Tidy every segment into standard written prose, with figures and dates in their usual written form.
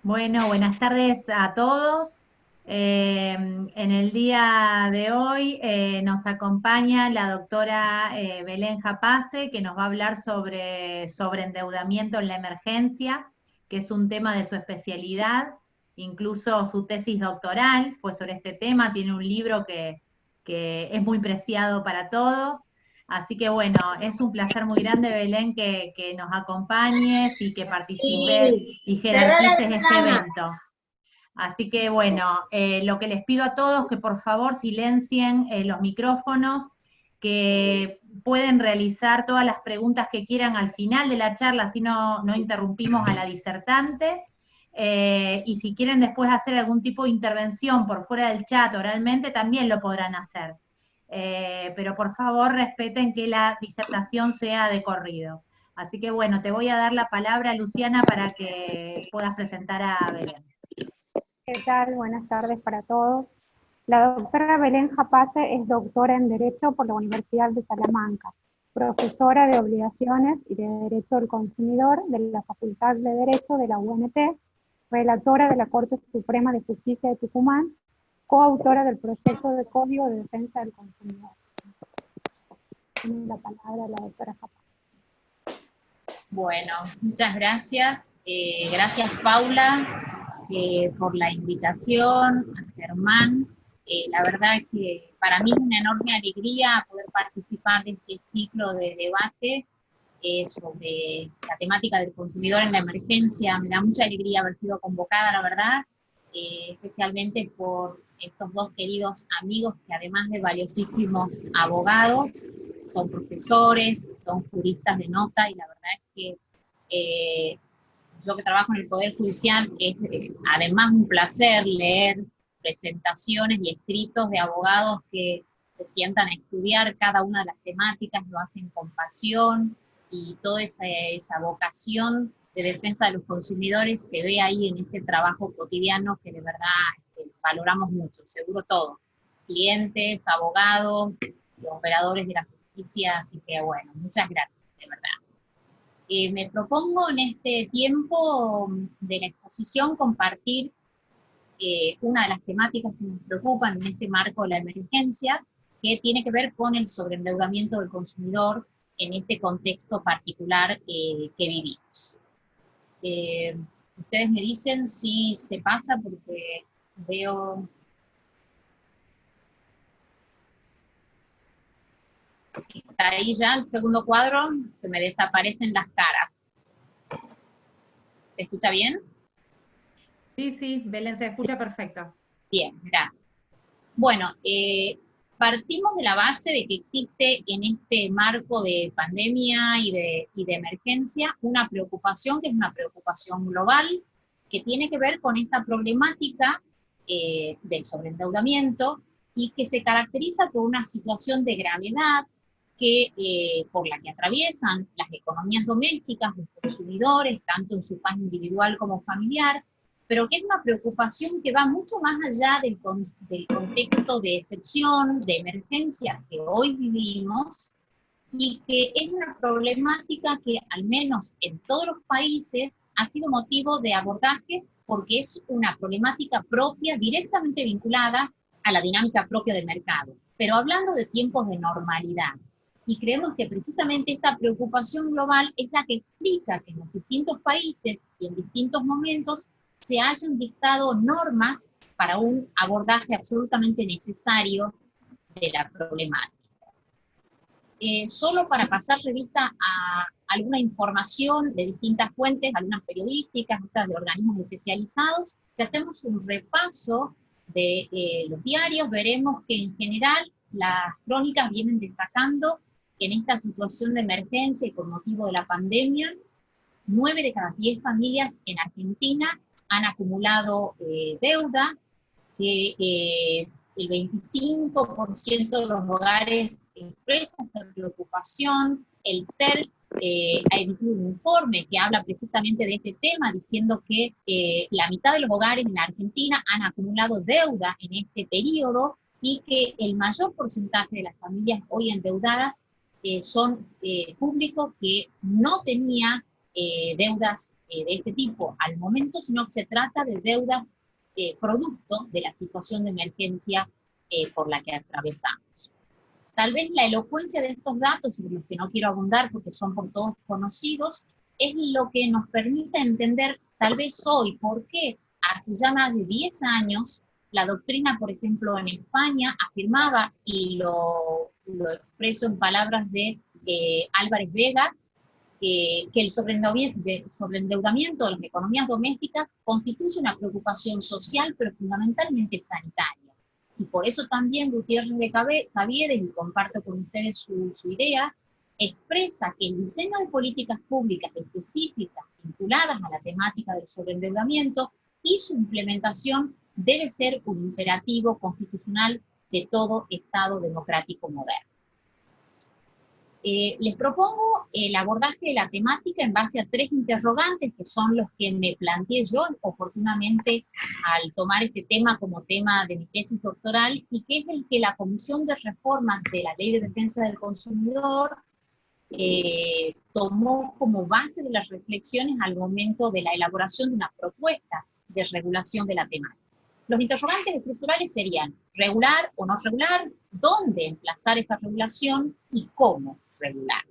Bueno, buenas tardes a todos. En el día de hoy nos acompaña la doctora Belén Japace, que nos va a hablar sobre endeudamiento en la emergencia, que es un tema de su especialidad. Incluso su tesis doctoral fue sobre este tema. Tiene un libro que es muy preciado para todos. Así que bueno, es un placer muy grande, Belén, que nos acompañes y que participes Sí, y cerrá la jerarquices este ventana. evento. Así que bueno, lo que les pido a todos que por favor silencien los micrófonos, que pueden realizar todas las preguntas que quieran al final de la charla, así no interrumpimos a la disertante. Y si quieren después hacer algún tipo de intervención por fuera del chat oralmente, también lo podrán hacer. Pero por favor respeten que la disertación sea de corrido. Así que bueno, te voy a dar la palabra, Luciana, para que puedas presentar a Belén. ¿Qué tal? Buenas tardes para todos. La doctora Belén Japace es doctora en Derecho por la Universidad de Salamanca, profesora de Obligaciones y de Derecho del Consumidor de la Facultad de Derecho de la UNT, relatora de la Corte Suprema de Justicia de Tucumán, coautora del proyecto de Código de Defensa del Consumidor. Tiene la palabra la doctora Japace. Bueno, muchas gracias. Gracias, Paula, por la invitación, a Germán. La verdad que para mí es una enorme alegría poder participar de este ciclo de debate sobre la temática del consumidor en la emergencia. Me da mucha alegría haber sido convocada, la verdad, especialmente por estos dos queridos amigos que además de valiosísimos abogados, son profesores, son juristas de nota, y la verdad es que yo que trabajo en el Poder Judicial, es además un placer leer presentaciones y escritos de abogados que se sientan a estudiar cada una de las temáticas, lo hacen con pasión, y toda esa vocación de defensa de los consumidores se ve ahí en ese trabajo cotidiano que de verdad valoramos mucho, seguro todos, clientes, abogados, operadores de la justicia, así que bueno, muchas gracias, de verdad. Me propongo en este tiempo de la exposición compartir una de las temáticas que nos preocupan en este marco de la emergencia, que tiene que ver con el sobreendeudamiento del consumidor en este contexto particular que vivimos. Ustedes me dicen si se pasa, porque veo... Está ahí ya el segundo cuadro, que me desaparecen las caras. ¿Se escucha bien? Sí, Belén, se escucha perfecto. Bien, gracias. Bueno, partimos de la base de que existe en este marco de pandemia y de emergencia una preocupación que es una preocupación global, que tiene que ver con esta problemática del sobreendeudamiento, y que se caracteriza por una situación de gravedad por la que atraviesan las economías domésticas, los consumidores, tanto en su paz individual como familiar, pero que es una preocupación que va mucho más allá del contexto de excepción, de emergencia que hoy vivimos, y que es una problemática que, al menos en todos los países, ha sido motivo de abordaje, porque es una problemática propia, directamente vinculada a la dinámica propia del mercado, pero hablando de tiempos de normalidad. Y creemos que precisamente esta preocupación global es la que explica que en los distintos países y en distintos momentos se hayan dictado normas para un abordaje absolutamente necesario de la problemática. Solo para pasar revista a alguna información de distintas fuentes, algunas periodísticas, otras de organismos especializados, si hacemos un repaso de los diarios, veremos que en general las crónicas vienen destacando que en esta situación de emergencia y por motivo de la pandemia, 9 de cada 10 familias en Argentina han acumulado deuda, que el 25% de los hogares expresa esta preocupación. El CER ha emitido un informe que habla precisamente de este tema, diciendo que la mitad de los hogares en la Argentina han acumulado deuda en este periodo, y que el mayor porcentaje de las familias hoy endeudadas son públicos que no tenía deudas de este tipo al momento, sino que se trata de deudas producto de la situación de emergencia por la que atravesamos. Tal vez la elocuencia de estos datos, sobre los que no quiero abundar porque son por todos conocidos, es lo que nos permite entender tal vez hoy por qué hace ya más de 10 años la doctrina, por ejemplo, en España afirmaba, y lo expreso en palabras de Álvarez Vega, que el sobreendeudamiento de las economías domésticas constituye una preocupación social, pero fundamentalmente sanitaria. Y por eso también Gutiérrez de Caviedes, y comparto con ustedes su idea, expresa que el diseño de políticas públicas específicas vinculadas a la temática del sobreendeudamiento y su implementación debe ser un imperativo constitucional de todo Estado democrático moderno. Les propongo el abordaje de la temática en base a 3 interrogantes, que son los que me planteé yo oportunamente al tomar este tema como tema de mi tesis doctoral, y que es el que la Comisión de Reformas de la Ley de Defensa del Consumidor tomó como base de las reflexiones al momento de la elaboración de una propuesta de regulación de la temática. Los interrogantes estructurales serían: regular o no regular, dónde emplazar esta regulación y cómo regular.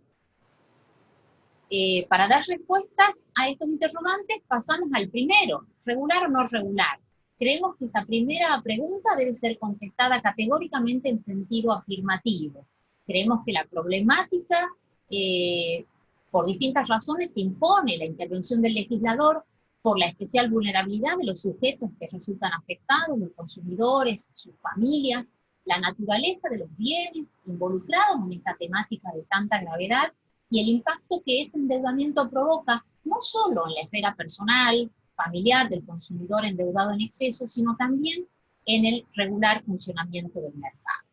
Para dar respuestas a estos interrogantes pasamos al primero: regular o no regular. Creemos que esta primera pregunta debe ser contestada categóricamente en sentido afirmativo. Creemos que la problemática, por distintas razones, impone la intervención del legislador por la especial vulnerabilidad de los sujetos que resultan afectados, los consumidores, sus familias, la naturaleza de los bienes involucrados en esta temática de tanta gravedad y el impacto que ese endeudamiento provoca no solo en la esfera personal, familiar del consumidor endeudado en exceso, sino también en el regular funcionamiento del mercado.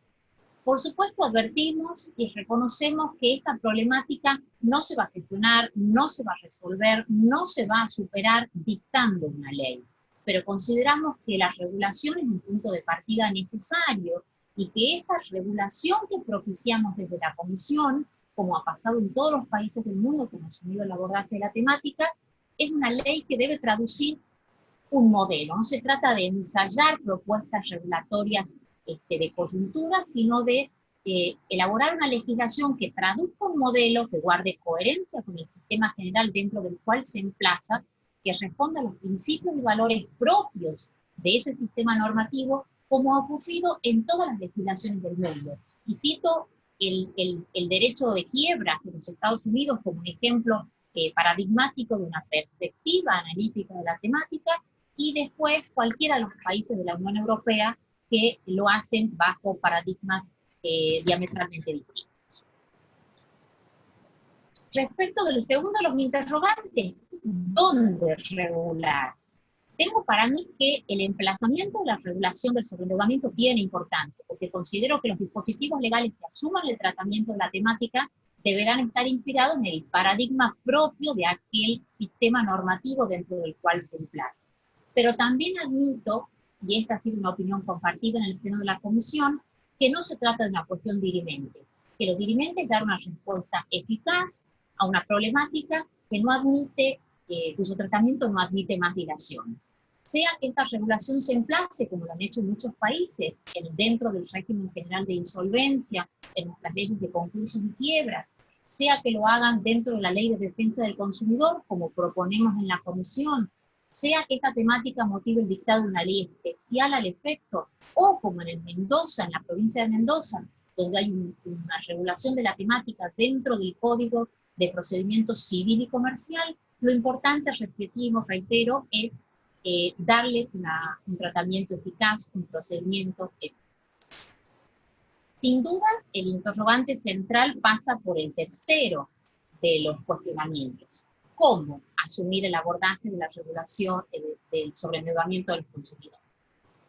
Por supuesto, advertimos y reconocemos que esta problemática no se va a gestionar, no se va a resolver, no se va a superar dictando una ley. Pero consideramos que la regulación es un punto de partida necesario y que esa regulación que propiciamos desde la Comisión, como ha pasado en todos los países del mundo que hemos unido el abordaje de la temática, es una ley que debe traducir un modelo. No se trata de ensayar propuestas regulatorias de coyuntura, sino de elaborar una legislación que traduzca un modelo que guarde coherencia con el sistema general dentro del cual se emplaza, que responda a los principios y valores propios de ese sistema normativo, como ha ocurrido en todas las legislaciones del mundo. Y cito el derecho de quiebra de los Estados Unidos como un ejemplo paradigmático de una perspectiva analítica de la temática, y después cualquiera de los países de la Unión Europea que lo hacen bajo paradigmas diametralmente distintos. Respecto del segundo de los interrogantes, ¿dónde regular? Tengo para mí que el emplazamiento de la regulación del sobreendeudamiento tiene importancia, porque considero que los dispositivos legales que asuman el tratamiento de la temática deberán estar inspirados en el paradigma propio de aquel sistema normativo dentro del cual se emplaza. Pero también admito, y esta ha sido una opinión compartida en el seno de la Comisión, que no se trata de una cuestión dirimente, que lo dirimente es dar una respuesta eficaz a una problemática que no admite, cuyo tratamiento no admite más dilaciones. Sea que esta regulación se emplace, como lo han hecho muchos países, dentro del régimen general de insolvencia, en nuestras leyes de concursos y quiebras, sea que lo hagan dentro de la Ley de Defensa del Consumidor, como proponemos en la Comisión, sea que esta temática motive el dictado de una ley especial al efecto, o como en el Mendoza, en la provincia de Mendoza, donde hay una regulación de la temática dentro del Código de Procedimiento Civil y Comercial, lo importante, repetimos, reitero, es darle un tratamiento eficaz, un procedimiento eficaz. Sin duda, el interrogante central pasa por el tercero de los cuestionamientos. ¿Cómo asumir el abordaje de la regulación del sobreendeudamiento del consumidor?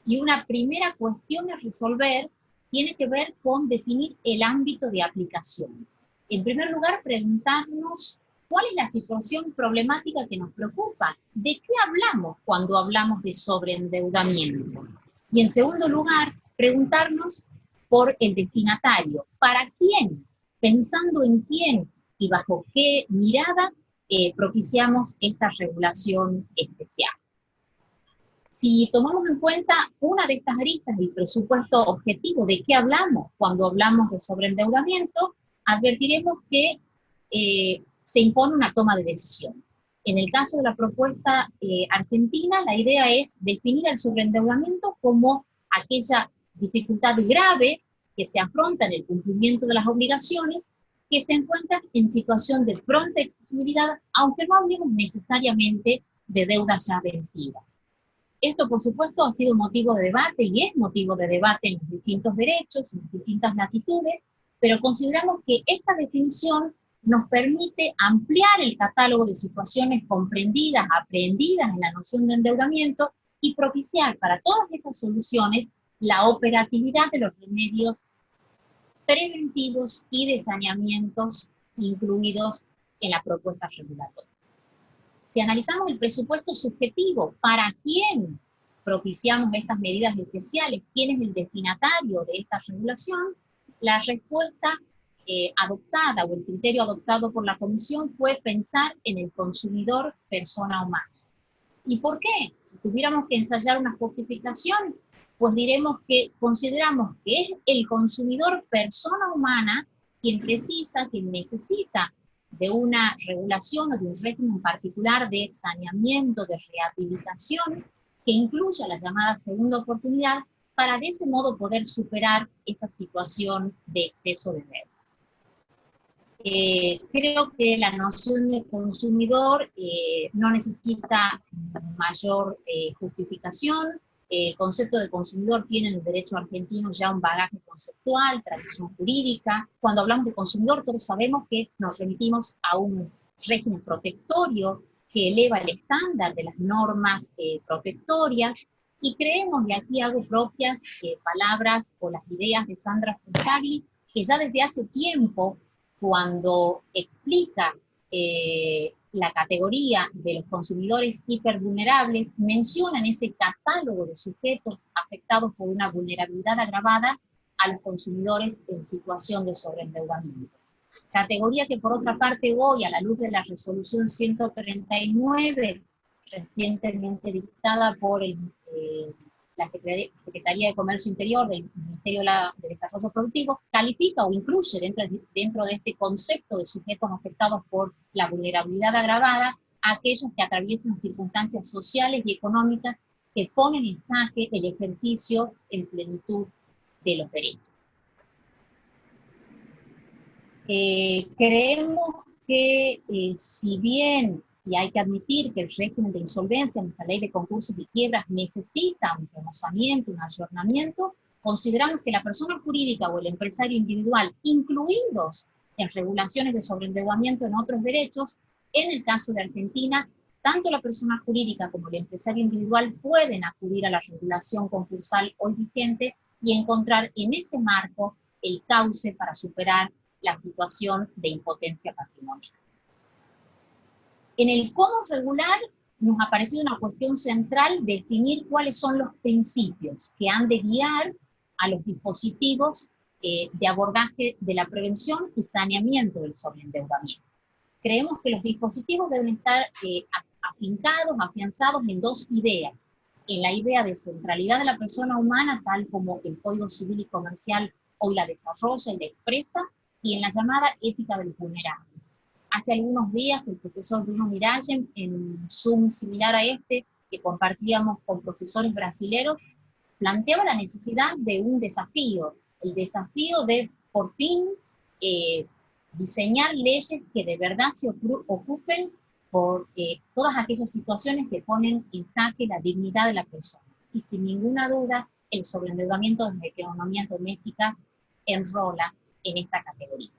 Y una primera cuestión a resolver tiene que ver con definir el ámbito de aplicación. En primer lugar, preguntarnos cuál es la situación problemática que nos preocupa, de qué hablamos cuando hablamos de sobreendeudamiento. Y en segundo lugar, preguntarnos por el destinatario, ¿para quién? Pensando en quién y bajo qué mirada propiciamos esta regulación especial. Si tomamos en cuenta una de estas aristas, el presupuesto objetivo, ¿de qué hablamos cuando hablamos de sobreendeudamiento? Advertiremos que se impone una toma de decisión. En el caso de la propuesta argentina, la idea es definir el sobreendeudamiento como aquella dificultad grave que se afronta en el cumplimiento de las obligaciones que se encuentran en situación de pronta exigibilidad, aunque no hablemos necesariamente de deudas ya vencidas. Esto, por supuesto, ha sido motivo de debate y es motivo de debate en los distintos derechos, en las distintas latitudes, pero consideramos que esta definición nos permite ampliar el catálogo de situaciones comprendidas, aprehendidas en la noción de endeudamiento y propiciar para todas esas soluciones la operatividad de los remedios preventivos y de saneamientos incluidos en la propuesta regulatoria. Si analizamos el presupuesto subjetivo, ¿para quién propiciamos estas medidas especiales? ¿Quién es el destinatario de esta regulación? La respuesta adoptada o el criterio adoptado por la Comisión fue pensar en el consumidor persona humana. ¿Y por qué? Si tuviéramos que ensayar una justificación, pues diremos que consideramos que es el consumidor persona humana quien precisa, quien necesita de una regulación o de un régimen particular de saneamiento, de rehabilitación, que incluya la llamada segunda oportunidad, para de ese modo poder superar esa situación de exceso de deuda. Creo que la noción de consumidor no necesita mayor justificación. El concepto de consumidor tiene en el derecho argentino ya un bagaje conceptual, tradición jurídica. Cuando hablamos de consumidor, todos sabemos que nos remitimos a un régimen protectorio que eleva el estándar de las normas protectorias, y creemos, y aquí hago propias palabras o las ideas de Sandra Fontagli, que ya desde hace tiempo, cuando explica la categoría de los consumidores hipervulnerables, mencionan ese catálogo de sujetos afectados por una vulnerabilidad agravada a los consumidores en situación de sobreendeudamiento. Categoría que por otra parte hoy, a la luz de la resolución 139, recientemente dictada por la Secretaría de Comercio Interior del Ministerio de Desarrollo Productivo, califica o incluye dentro de este concepto de sujetos afectados por la vulnerabilidad agravada a aquellos que atraviesan circunstancias sociales y económicas que ponen en jaque el ejercicio en plenitud de los derechos. Creemos que si bien, y hay que admitir que el régimen de insolvencia en nuestra ley de concursos y quiebras necesita un remozamiento, un ayornamiento, consideramos que la persona jurídica o el empresario individual, incluidos en regulaciones de sobreendeudamiento en otros derechos, en el caso de Argentina, tanto la persona jurídica como el empresario individual pueden acudir a la regulación concursal hoy vigente y encontrar en ese marco el cauce para superar la situación de impotencia patrimonial. En el cómo regular nos ha parecido una cuestión central definir cuáles son los principios que han de guiar a los dispositivos de abordaje de la prevención y saneamiento del sobreendeudamiento. Creemos que los dispositivos deben estar afincados, afianzados en dos ideas. En la idea de centralidad de la persona humana, tal como el Código Civil y Comercial hoy la desarrolla y la expresa, y en la llamada ética del vulnerable. Hace algunos días el profesor Bruno Mirallen, en un Zoom similar a este, que compartíamos con profesores brasileros, planteaba la necesidad de un desafío, el desafío de, por fin, diseñar leyes que de verdad se ocupen por todas aquellas situaciones que ponen en jaque la dignidad de la persona. Y sin ninguna duda, el sobreendeudamiento de economías domésticas enrola en esta categoría.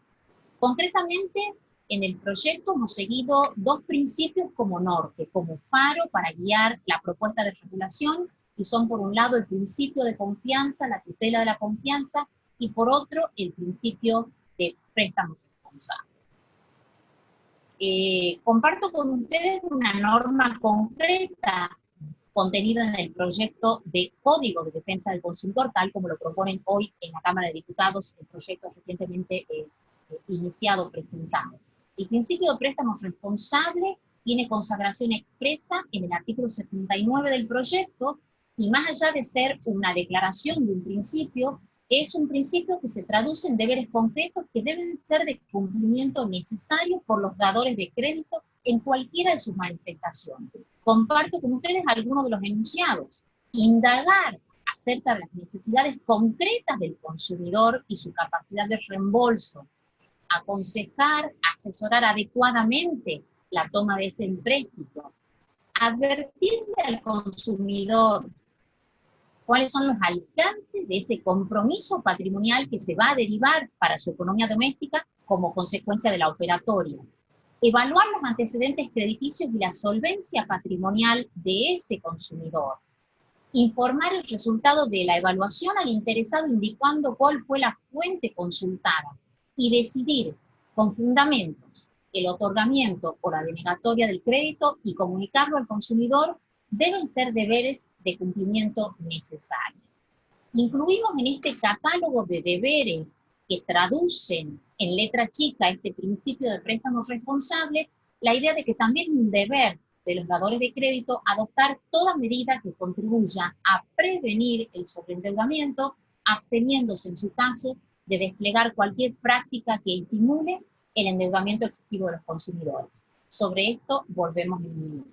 Concretamente, en el proyecto hemos seguido dos principios como norte, como faro para guiar la propuesta de regulación, y son por un lado el principio de confianza, la tutela de la confianza, y por otro el principio de préstamos responsables. Comparto con ustedes una norma concreta contenida en el proyecto de Código de Defensa del Consumidor, tal como lo proponen hoy en la Cámara de Diputados, el proyecto recientemente iniciado, presentado. El principio de préstamo responsable tiene consagración expresa en el artículo 79 del proyecto, y más allá de ser una declaración de un principio, es un principio que se traduce en deberes concretos que deben ser de cumplimiento necesario por los dadores de crédito en cualquiera de sus manifestaciones. Comparto con ustedes algunos de los enunciados. Indagar acerca de las necesidades concretas del consumidor y su capacidad de reembolso. Aconsejar, asesorar adecuadamente la toma de ese empréstito. Advertirle al consumidor cuáles son los alcances de ese compromiso patrimonial que se va a derivar para su economía doméstica como consecuencia de la operatoria. Evaluar los antecedentes crediticios y la solvencia patrimonial de ese consumidor. Informar el resultado de la evaluación al interesado indicando cuál fue la fuente consultada y decidir con fundamentos el otorgamiento o la denegatoria del crédito y comunicarlo al consumidor deben ser deberes de cumplimiento necesario. Incluimos en este catálogo de deberes que traducen en letra chica este principio de préstamo responsable la idea de que también es un deber de los dadores de crédito adoptar toda medida que contribuya a prevenir el sobreendeudamiento, absteniéndose en su caso de desplegar cualquier práctica que estimule el endeudamiento excesivo de los consumidores. Sobre esto volvemos en un minuto.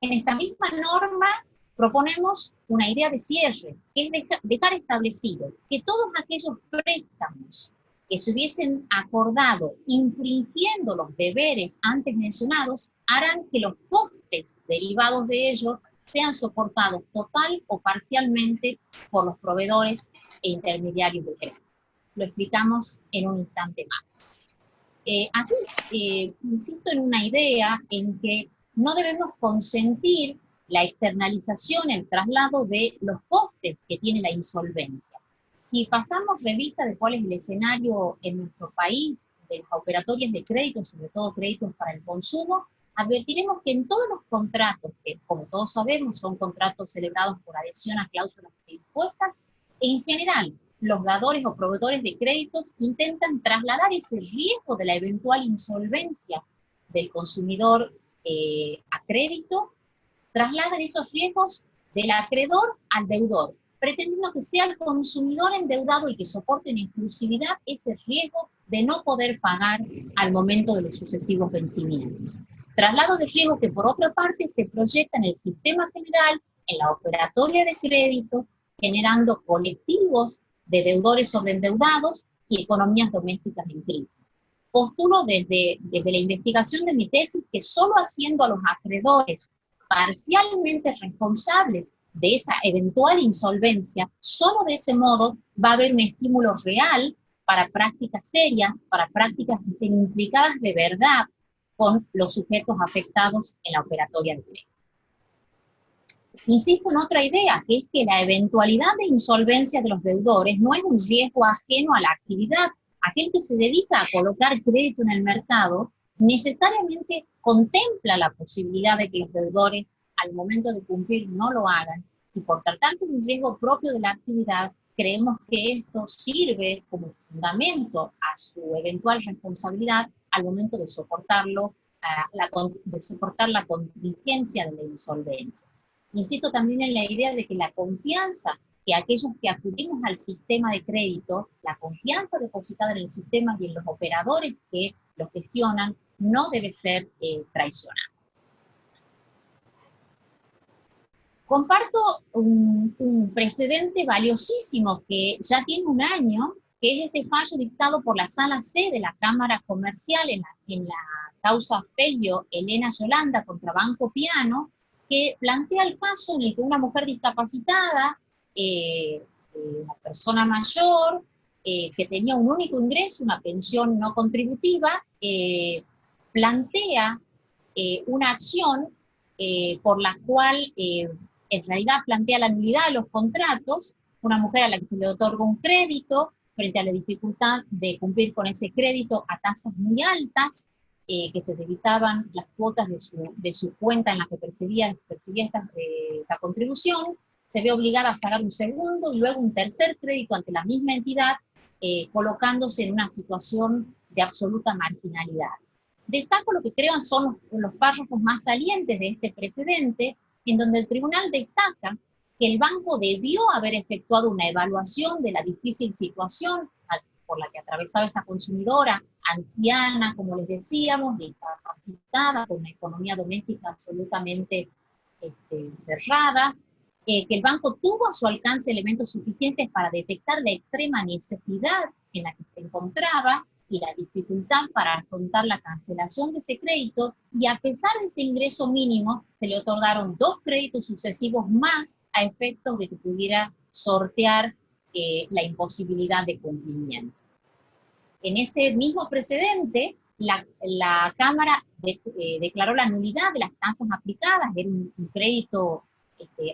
En esta misma norma proponemos una idea de cierre, que es dejar establecido que todos aquellos préstamos que se hubiesen acordado infringiendo los deberes antes mencionados harán que los costes derivados de ellos sean soportados total o parcialmente por los proveedores e intermediarios de crédito. Lo explicamos en un instante más. Aquí insisto en una idea en que no debemos consentir la externalización, el traslado de los costes que tiene la insolvencia. Si pasamos revista de cuál es el escenario en nuestro país, de las operatorias de crédito, sobre todo créditos para el consumo, advertiremos que en todos los contratos, que como todos sabemos son contratos celebrados por adhesión a cláusulas impuestas, en general los dadores o proveedores de créditos intentan trasladar ese riesgo de la eventual insolvencia del consumidor a crédito, trasladan esos riesgos del acreedor al deudor, pretendiendo que sea el consumidor endeudado el que soporte en exclusividad ese riesgo de no poder pagar al momento de los sucesivos vencimientos. Traslado de riesgo que por otra parte se proyecta en el sistema general, en la operatoria de crédito, generando colectivos de deudores sobreendeudados y economías domésticas en crisis. Postulo desde la investigación de mi tesis que solo haciendo a los acreedores parcialmente responsables de esa eventual insolvencia, solo de ese modo va a haber un estímulo real para prácticas serias, para prácticas que estén implicadas de verdad con los sujetos afectados en la operatoria de crédito. Insisto en otra idea, que es que la eventualidad de insolvencia de los deudores no es un riesgo ajeno a la actividad. Aquel que se dedica a colocar crédito en el mercado necesariamente contempla la posibilidad de que los deudores al momento de cumplir no lo hagan, y por tratarse de un riesgo propio de la actividad, creemos que esto sirve como fundamento a su eventual responsabilidad al momento de soportarlo, de soportar la contingencia de la insolvencia. Insisto también en la idea de que la confianza que aquellos que acudimos al sistema de crédito, la confianza depositada en el sistema y en los operadores que lo gestionan, no debe ser traicionada. Comparto un precedente valiosísimo que ya tiene un año, que es este fallo dictado por la Sala C de la Cámara Comercial en la causa Felio Elena Yolanda contra Banco Piano, que plantea el caso en el que una mujer discapacitada, una persona mayor, que tenía un único ingreso, una pensión no contributiva, plantea una acción por la cual en realidad plantea la nulidad de los contratos, una mujer a la que se le otorga un crédito frente a la dificultad de cumplir con ese crédito a tasas muy altas, que se debitaban las cuotas de su cuenta en la que percibía esta contribución, se ve obligada a sacar un segundo y luego un tercer crédito ante la misma entidad, colocándose en una situación de absoluta marginalidad. Destaco lo que creo son los párrafos más salientes de este precedente, en donde el tribunal destaca que el banco debió haber efectuado una evaluación de la difícil situación por la que atravesaba esa consumidora, anciana, como les decíamos, discapacitada, con una economía doméstica absolutamente cerrada, que el banco tuvo a su alcance elementos suficientes para detectar la extrema necesidad en la que se encontraba y la dificultad para afrontar la cancelación de ese crédito, y a pesar de ese ingreso mínimo, se le otorgaron 2 créditos sucesivos más a efectos de que pudiera sortear la imposibilidad de cumplimiento. En ese mismo precedente, la Cámara declaró la nulidad de las tasas aplicadas, era un crédito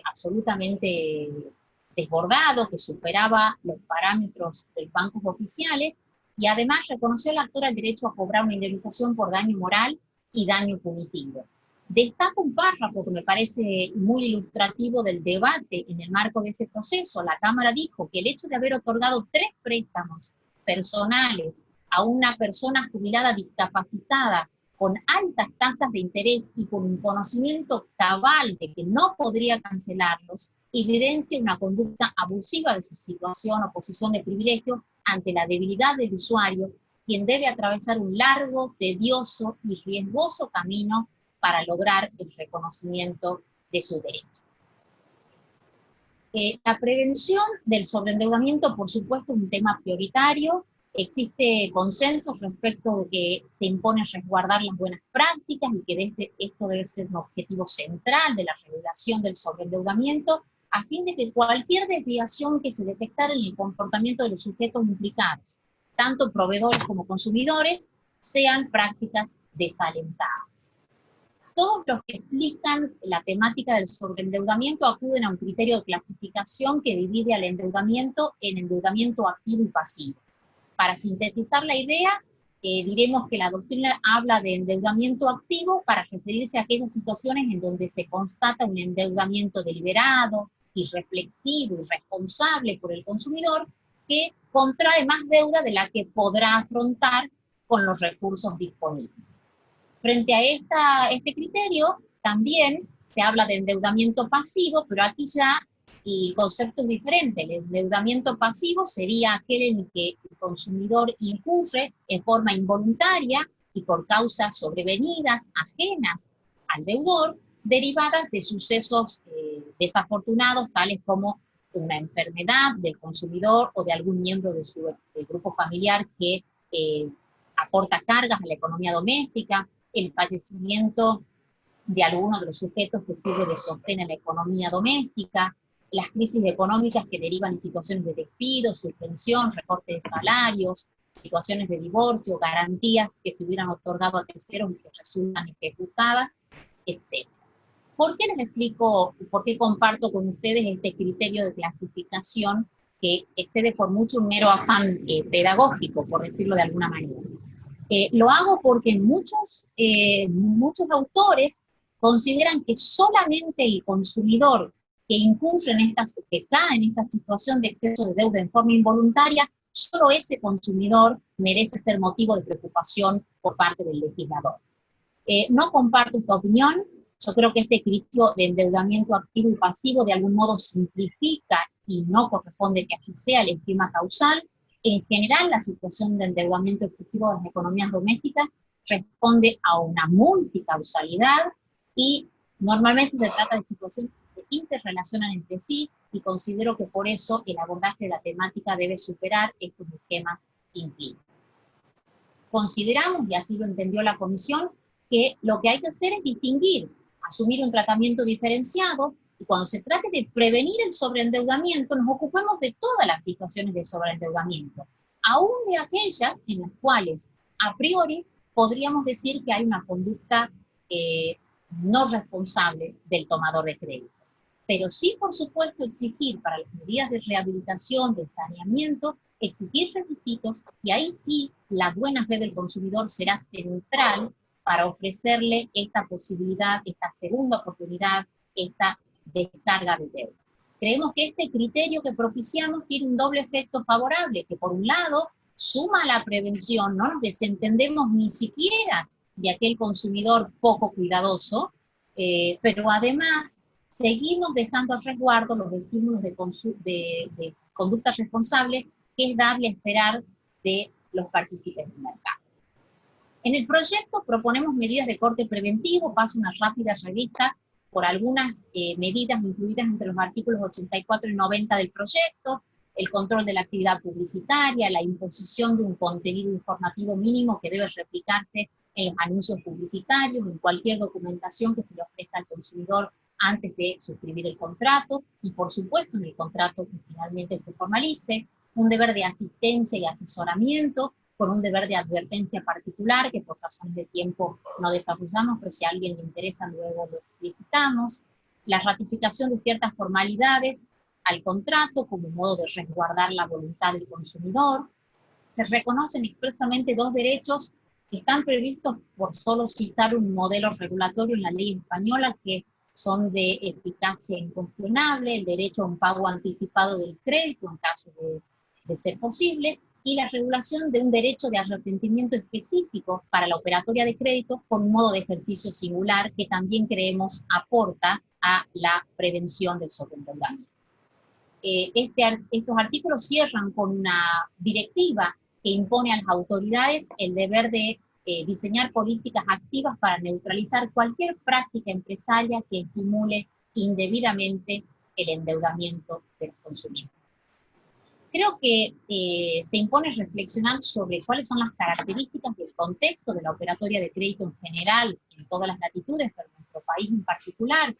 absolutamente desbordado, que superaba los parámetros de los bancos oficiales, y además reconoció al actor el derecho a cobrar una indemnización por daño moral y daño punitivo. Destaco un párrafo que me parece muy ilustrativo del debate en el marco de ese proceso. La Cámara dijo que el hecho de haber otorgado 3 préstamos personales a una persona jubilada discapacitada con altas tasas de interés y con un conocimiento cabal de que no podría cancelarlos, evidencia una conducta abusiva de su situación o posición de privilegio ante la debilidad del usuario, quien debe atravesar un largo, tedioso y riesgoso camino para lograr el reconocimiento de su derecho. La prevención del sobreendeudamiento, por supuesto, es un tema prioritario. Existe consenso respecto de que se impone resguardar las buenas prácticas y que esto debe ser un objetivo central de la regulación del sobreendeudamiento, a fin de que cualquier desviación que se detectara en el comportamiento de los sujetos implicados, tanto proveedores como consumidores, sean prácticas desalentadas. Todos los que explican la temática del sobreendeudamiento acuden a un criterio de clasificación que divide al endeudamiento en endeudamiento activo y pasivo. Para sintetizar la idea, diremos que la doctrina habla de endeudamiento activo para referirse a aquellas situaciones en donde se constata un endeudamiento deliberado, irreflexivo, irresponsable por el consumidor, que contrae más deuda de la que podrá afrontar con los recursos disponibles. Frente a este criterio, también se habla de endeudamiento pasivo, pero aquí ya el concepto es diferente. El endeudamiento pasivo sería aquel en el que el consumidor incurre en forma involuntaria y por causas sobrevenidas, ajenas al deudor, derivadas de sucesos desafortunados, tales como una enfermedad del consumidor o de algún miembro de su grupo familiar que aporta cargas a la economía doméstica, el fallecimiento de alguno de los sujetos que sirve de sostén a la economía doméstica, las crisis económicas que derivan en situaciones de despido, suspensión, recorte de salarios, situaciones de divorcio, garantías que se hubieran otorgado a terceros y que resultan ejecutadas, etc. ¿Por qué les explico, por qué comparto con ustedes este criterio de clasificación que excede por mucho un mero afán pedagógico, por decirlo de alguna manera? Lo hago porque muchos autores consideran que solamente el consumidor que incurre que cae en esta situación de exceso de deuda en forma involuntaria, solo ese consumidor merece ser motivo de preocupación por parte del legislador. No comparto esta opinión. Yo creo que este criterio de endeudamiento activo y pasivo de algún modo simplifica y no corresponde que así sea el esquema causal. En general, la situación de endeudamiento excesivo de las economías domésticas responde a una multicausalidad y normalmente se trata de situaciones que interrelacionan entre sí, y considero que por eso el abordaje de la temática debe superar estos esquemas implícitos. Consideramos, y así lo entendió la comisión, que lo que hay que hacer es distinguir, asumir un tratamiento diferenciado, y cuando se trate de prevenir el sobreendeudamiento, nos ocupemos de todas las situaciones de sobreendeudamiento, aún de aquellas en las cuales, a priori, podríamos decir que hay una conducta no responsable del tomador de crédito. Pero sí, por supuesto, exigir para las medidas de rehabilitación, de saneamiento, exigir requisitos, y ahí sí la buena fe del consumidor será central para ofrecerle esta posibilidad, esta segunda oportunidad, esta descarga de deuda. Creemos que este criterio que propiciamos tiene un doble efecto favorable, que por un lado suma a la prevención, no nos desentendemos ni siquiera de aquel consumidor poco cuidadoso, pero además seguimos dejando a resguardo los estímulos de conducta responsable que es dable a esperar de los partícipes del mercado. En el proyecto proponemos medidas de corte preventivo, paso una rápida revista por algunas medidas incluidas entre los artículos 84 y 90 del proyecto: el control de la actividad publicitaria, la imposición de un contenido informativo mínimo que debe replicarse en los anuncios publicitarios, en cualquier documentación que se le ofrezca al consumidor antes de suscribir el contrato, y por supuesto en el contrato que finalmente se formalice, un deber de asistencia y asesoramiento, con un deber de advertencia particular, que por razones de tiempo no desarrollamos, pero si a alguien le interesa luego lo explicitamos, la ratificación de ciertas formalidades al contrato como modo de resguardar la voluntad del consumidor. Se reconocen expresamente dos derechos que están previstos, por solo citar un modelo regulatorio en la ley española, que son de eficacia incuestionable: el derecho a un pago anticipado del crédito en caso de ser posible, y la regulación de un derecho de arrepentimiento específico para la operatoria de crédito con un modo de ejercicio singular que también creemos aporta a la prevención del sobreendeudamiento. Estos artículos cierran con una directiva que impone a las autoridades el deber de diseñar políticas activas para neutralizar cualquier práctica empresaria que estimule indebidamente el endeudamiento de los consumidores. Creo que se impone reflexionar sobre cuáles son las características del contexto de la operatoria de crédito en general, en todas las latitudes, pero en nuestro país en particular.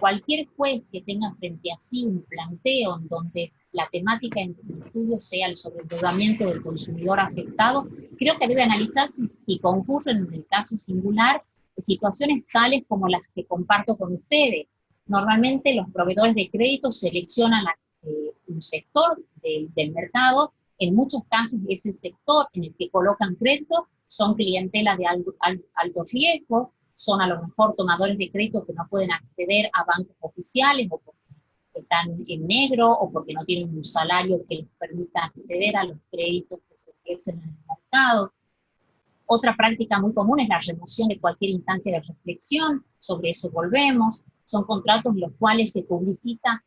Cualquier juez que tenga frente a sí un planteo en donde la temática en el estudio sea el sobreendeudamiento del consumidor afectado, creo que debe analizar si concurren en el caso singular situaciones tales como las que comparto con ustedes. Normalmente los proveedores de crédito seleccionan un sector del mercado. En muchos casos ese sector en el que colocan crédito son clientela de alto riesgo, son a lo mejor tomadores de crédito que no pueden acceder a bancos oficiales o porque están en negro o porque no tienen un salario que les permita acceder a los créditos que se ofrecen en el mercado. Otra práctica muy común es la remoción de cualquier instancia de reflexión, sobre eso volvemos. Son contratos en los cuales se publicita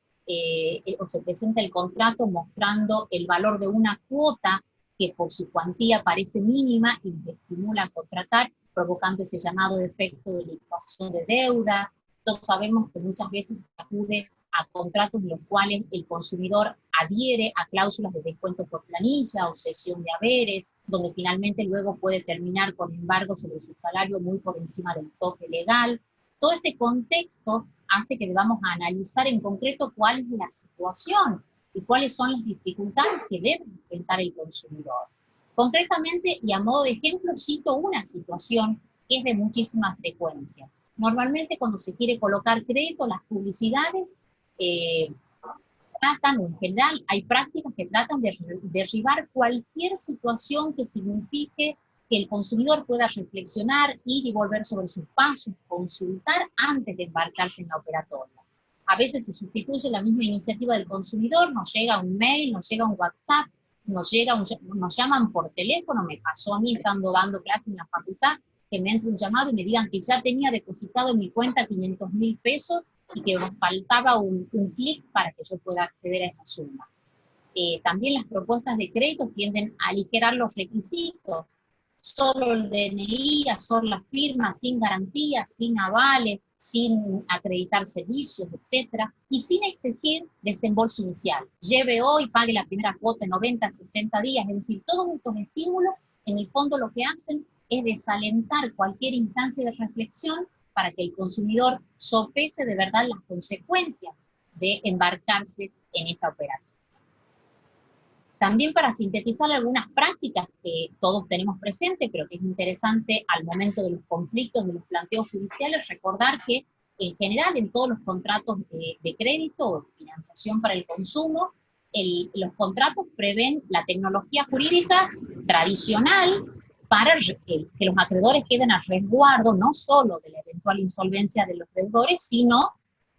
o se presenta el contrato mostrando el valor de una cuota que por su cuantía parece mínima y estimula a contratar, provocando ese llamado de efecto de liquidación de deuda. Todos sabemos que muchas veces se acude a contratos en los cuales el consumidor adhiere a cláusulas de descuento por planilla o cesión de haberes, donde finalmente luego puede terminar con embargo sobre su salario muy por encima del tope legal. Todo este contexto hace que debamos analizar en concreto cuál es la situación y cuáles son las dificultades que debe enfrentar el consumidor. Concretamente, y a modo de ejemplo, cito una situación que es de muchísima frecuencia. Normalmente cuando se quiere colocar crédito, las publicidades tratan, o en general hay prácticas que tratan de derribar cualquier situación que signifique que el consumidor pueda reflexionar, ir y volver sobre sus pasos, consultar antes de embarcarse en la operatoria. A veces se sustituye la misma iniciativa del consumidor, nos llega un mail, nos llega un WhatsApp, nos llaman por teléfono. Me pasó a mí estando dando clases en la facultad, que me entre un llamado y me digan que ya tenía depositado en mi cuenta 500.000 pesos y que me faltaba un clic para que yo pueda acceder a esa suma. También las propuestas de crédito tienden a aligerar los requisitos. Solo el DNI, solo las firmas, sin garantías, sin avales, sin acreditar servicios, etc. Y sin exigir desembolso inicial. Lleve hoy, pague la primera cuota en 90, 60 días. Es decir, todos estos estímulos, en el fondo lo que hacen es desalentar cualquier instancia de reflexión para que el consumidor sopese de verdad las consecuencias de embarcarse en esa operación. También para sintetizar algunas prácticas que todos tenemos presentes, pero que es interesante al momento de los conflictos, de los planteos judiciales, recordar que en general en todos los contratos de crédito o financiación para el consumo, los contratos prevén la tecnología jurídica tradicional para que los acreedores queden a resguardo no solo de la eventual insolvencia de los deudores, sino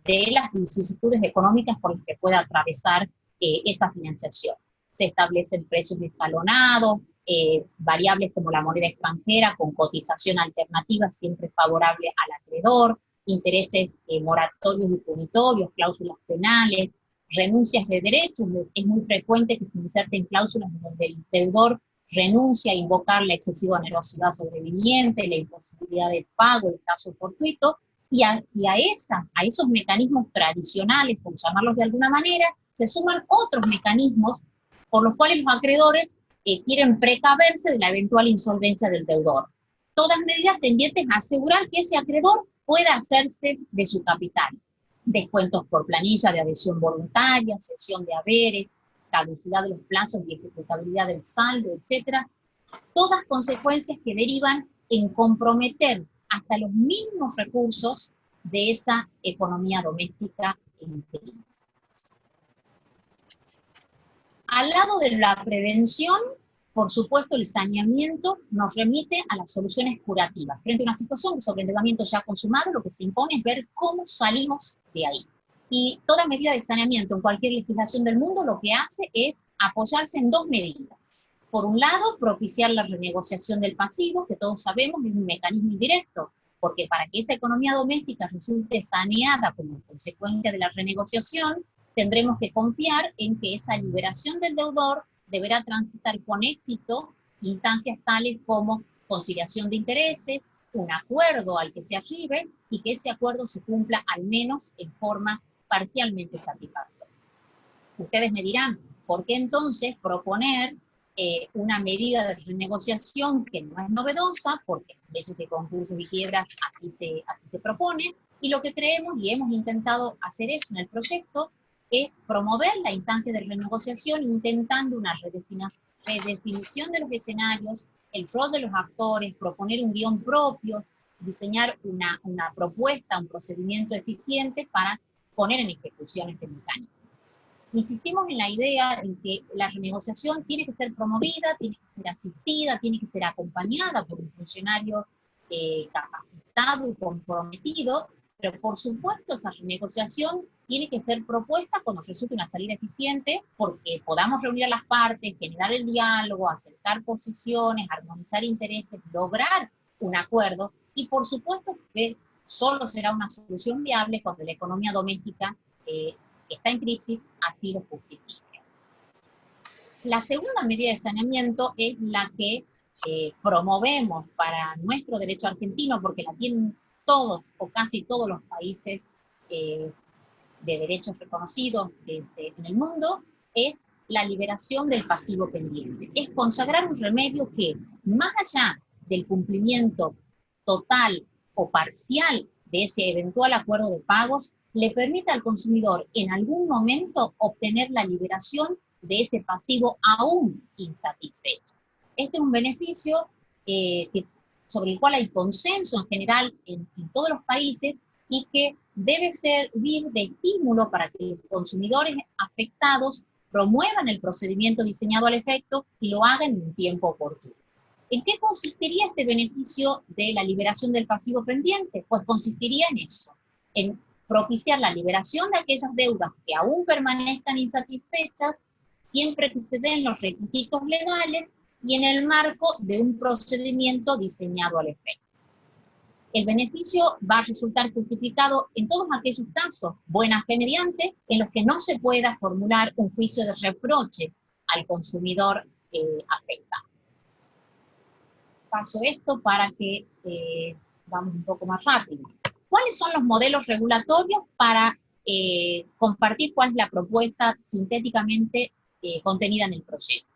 de las vicisitudes económicas por las que pueda atravesar esa financiación. se establecen precios escalonados, variables como la moneda extranjera con cotización alternativa siempre favorable al acreedor, intereses moratorios y punitorios, cláusulas penales, renuncias de derechos. Es muy frecuente que se inserten cláusulas donde el deudor renuncia a invocar la excesiva onerosidad sobreviviente, la imposibilidad de pago, el caso fortuito, y a esos mecanismos tradicionales, por llamarlos de alguna manera, se suman otros mecanismos por los cuales los acreedores quieren precaverse de la eventual insolvencia del deudor. Todas medidas tendientes a asegurar que ese acreedor pueda hacerse de su capital. Descuentos por planilla de adhesión voluntaria, cesión de haberes, caducidad de los plazos y ejecutabilidad del saldo, etc. Todas consecuencias que derivan en comprometer hasta los mínimos recursos de esa economía doméstica en crisis. Al lado de la prevención, por supuesto, el saneamiento nos remite a las soluciones curativas. Frente a una situación de sobreendeudamiento ya consumado, lo que se impone es ver cómo salimos de ahí. Y toda medida de saneamiento en cualquier legislación del mundo lo que hace es apoyarse en dos medidas. Por un lado, propiciar la renegociación del pasivo, que todos sabemos es un mecanismo indirecto, porque para que esa economía doméstica resulte saneada como consecuencia de la renegociación, tendremos que confiar en que esa liberación del deudor deberá transitar con éxito instancias tales como conciliación de intereses, un acuerdo al que se arribe y que ese acuerdo se cumpla al menos en forma parcialmente satisfactoria. Ustedes me dirán, ¿por qué entonces proponer una medida de renegociación que no es novedosa? Porque en leyes de concursos y quiebras así se propone, y lo que creemos, y hemos intentado hacer eso en el proyecto, es promover la instancia de renegociación intentando una redefinición de los escenarios, el rol de los actores, proponer un guión propio, diseñar una propuesta, un procedimiento eficiente para poner en ejecución este mecanismo. Insistimos en la idea en que la renegociación tiene que ser promovida, tiene que ser asistida, tiene que ser acompañada por un funcionario capacitado y comprometido, pero por supuesto esa renegociación tiene que ser propuesta cuando resulte una salida eficiente, porque podamos reunir a las partes, generar el diálogo, acercar posiciones, armonizar intereses, lograr un acuerdo, y por supuesto que solo será una solución viable cuando la economía doméstica que está en crisis así lo justifique. La segunda medida de saneamiento es la que promovemos para nuestro derecho argentino, porque la tienen todos o casi todos los países de derechos reconocidos en el mundo, es la liberación del pasivo pendiente. Es consagrar un remedio que, más allá del cumplimiento total o parcial de ese eventual acuerdo de pagos, le permita al consumidor en algún momento obtener la liberación de ese pasivo aún insatisfecho. Este es un beneficio sobre el cual hay consenso en general en todos los países y que debe servir de estímulo para que los consumidores afectados promuevan el procedimiento diseñado al efecto y lo hagan en un tiempo oportuno. ¿En qué consistiría este beneficio de la liberación del pasivo pendiente? Pues consistiría en eso, en propiciar la liberación de aquellas deudas que aún permanezcan insatisfechas, siempre que se den los requisitos legales y en el marco de un procedimiento diseñado al efecto. El beneficio va a resultar justificado en todos aquellos casos, buena fe mediante, en los que no se pueda formular un juicio de reproche al consumidor afectado. Paso esto para que vamos un poco más rápido. ¿Cuáles son los modelos regulatorios para compartir cuál es la propuesta sintéticamente contenida en el proyecto?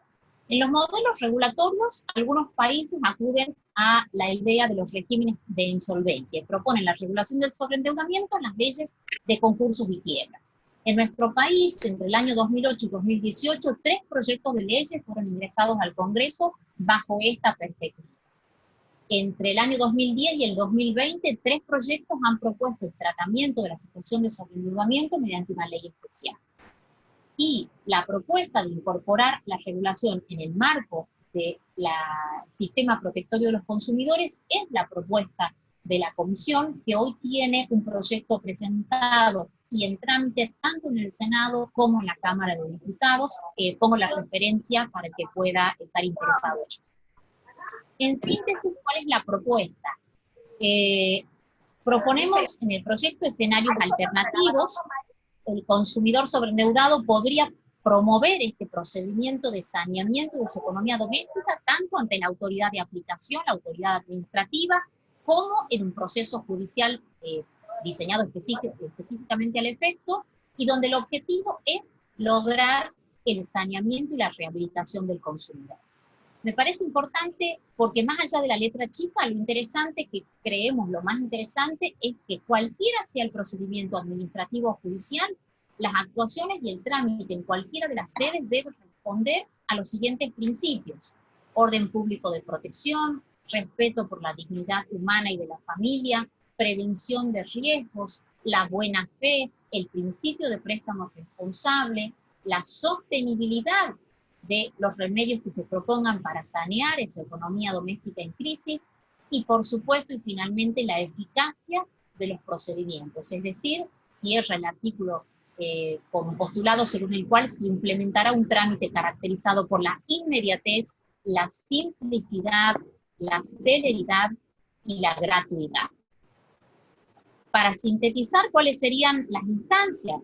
En los modelos regulatorios, algunos países acuden a la idea de los regímenes de insolvencia y proponen la regulación del sobreendeudamiento en las leyes de concursos y quiebras. En nuestro país, entre el año 2008 y 2018, 3 proyectos de leyes fueron ingresados al Congreso bajo esta perspectiva. Entre el año 2010 y el 2020, 3 proyectos han propuesto el tratamiento de la situación de sobreendeudamiento mediante una ley especial. Y la propuesta de incorporar la regulación en el marco del sistema protectorio de los consumidores es la propuesta de la Comisión, que hoy tiene un proyecto presentado y en trámite tanto en el Senado como en la Cámara de Diputados. Pongo la referencia para el que pueda estar interesado en ello. En síntesis, ¿cuál es la propuesta? Proponemos en el proyecto escenarios alternativos. El consumidor sobreendeudado podría promover este procedimiento de saneamiento de su economía doméstica, tanto ante la autoridad de aplicación, la autoridad administrativa, como en un proceso judicial diseñado específicamente al efecto, y donde el objetivo es lograr el saneamiento y la rehabilitación del consumidor. Me parece importante porque más allá de la letra chica, lo interesante que creemos, lo más interesante es que cualquiera sea el procedimiento administrativo o judicial, las actuaciones y el trámite en cualquiera de las sedes deben responder a los siguientes principios: orden público de protección, respeto por la dignidad humana y de la familia, prevención de riesgos, la buena fe, el principio de préstamo responsable, la sostenibilidad de los remedios que se propongan para sanear esa economía doméstica en crisis, y por supuesto y finalmente la eficacia de los procedimientos, es decir, cierra el artículo con postulado según el cual se implementará un trámite caracterizado por la inmediatez, la simplicidad, la celeridad y la gratuidad. Para sintetizar cuáles serían las instancias,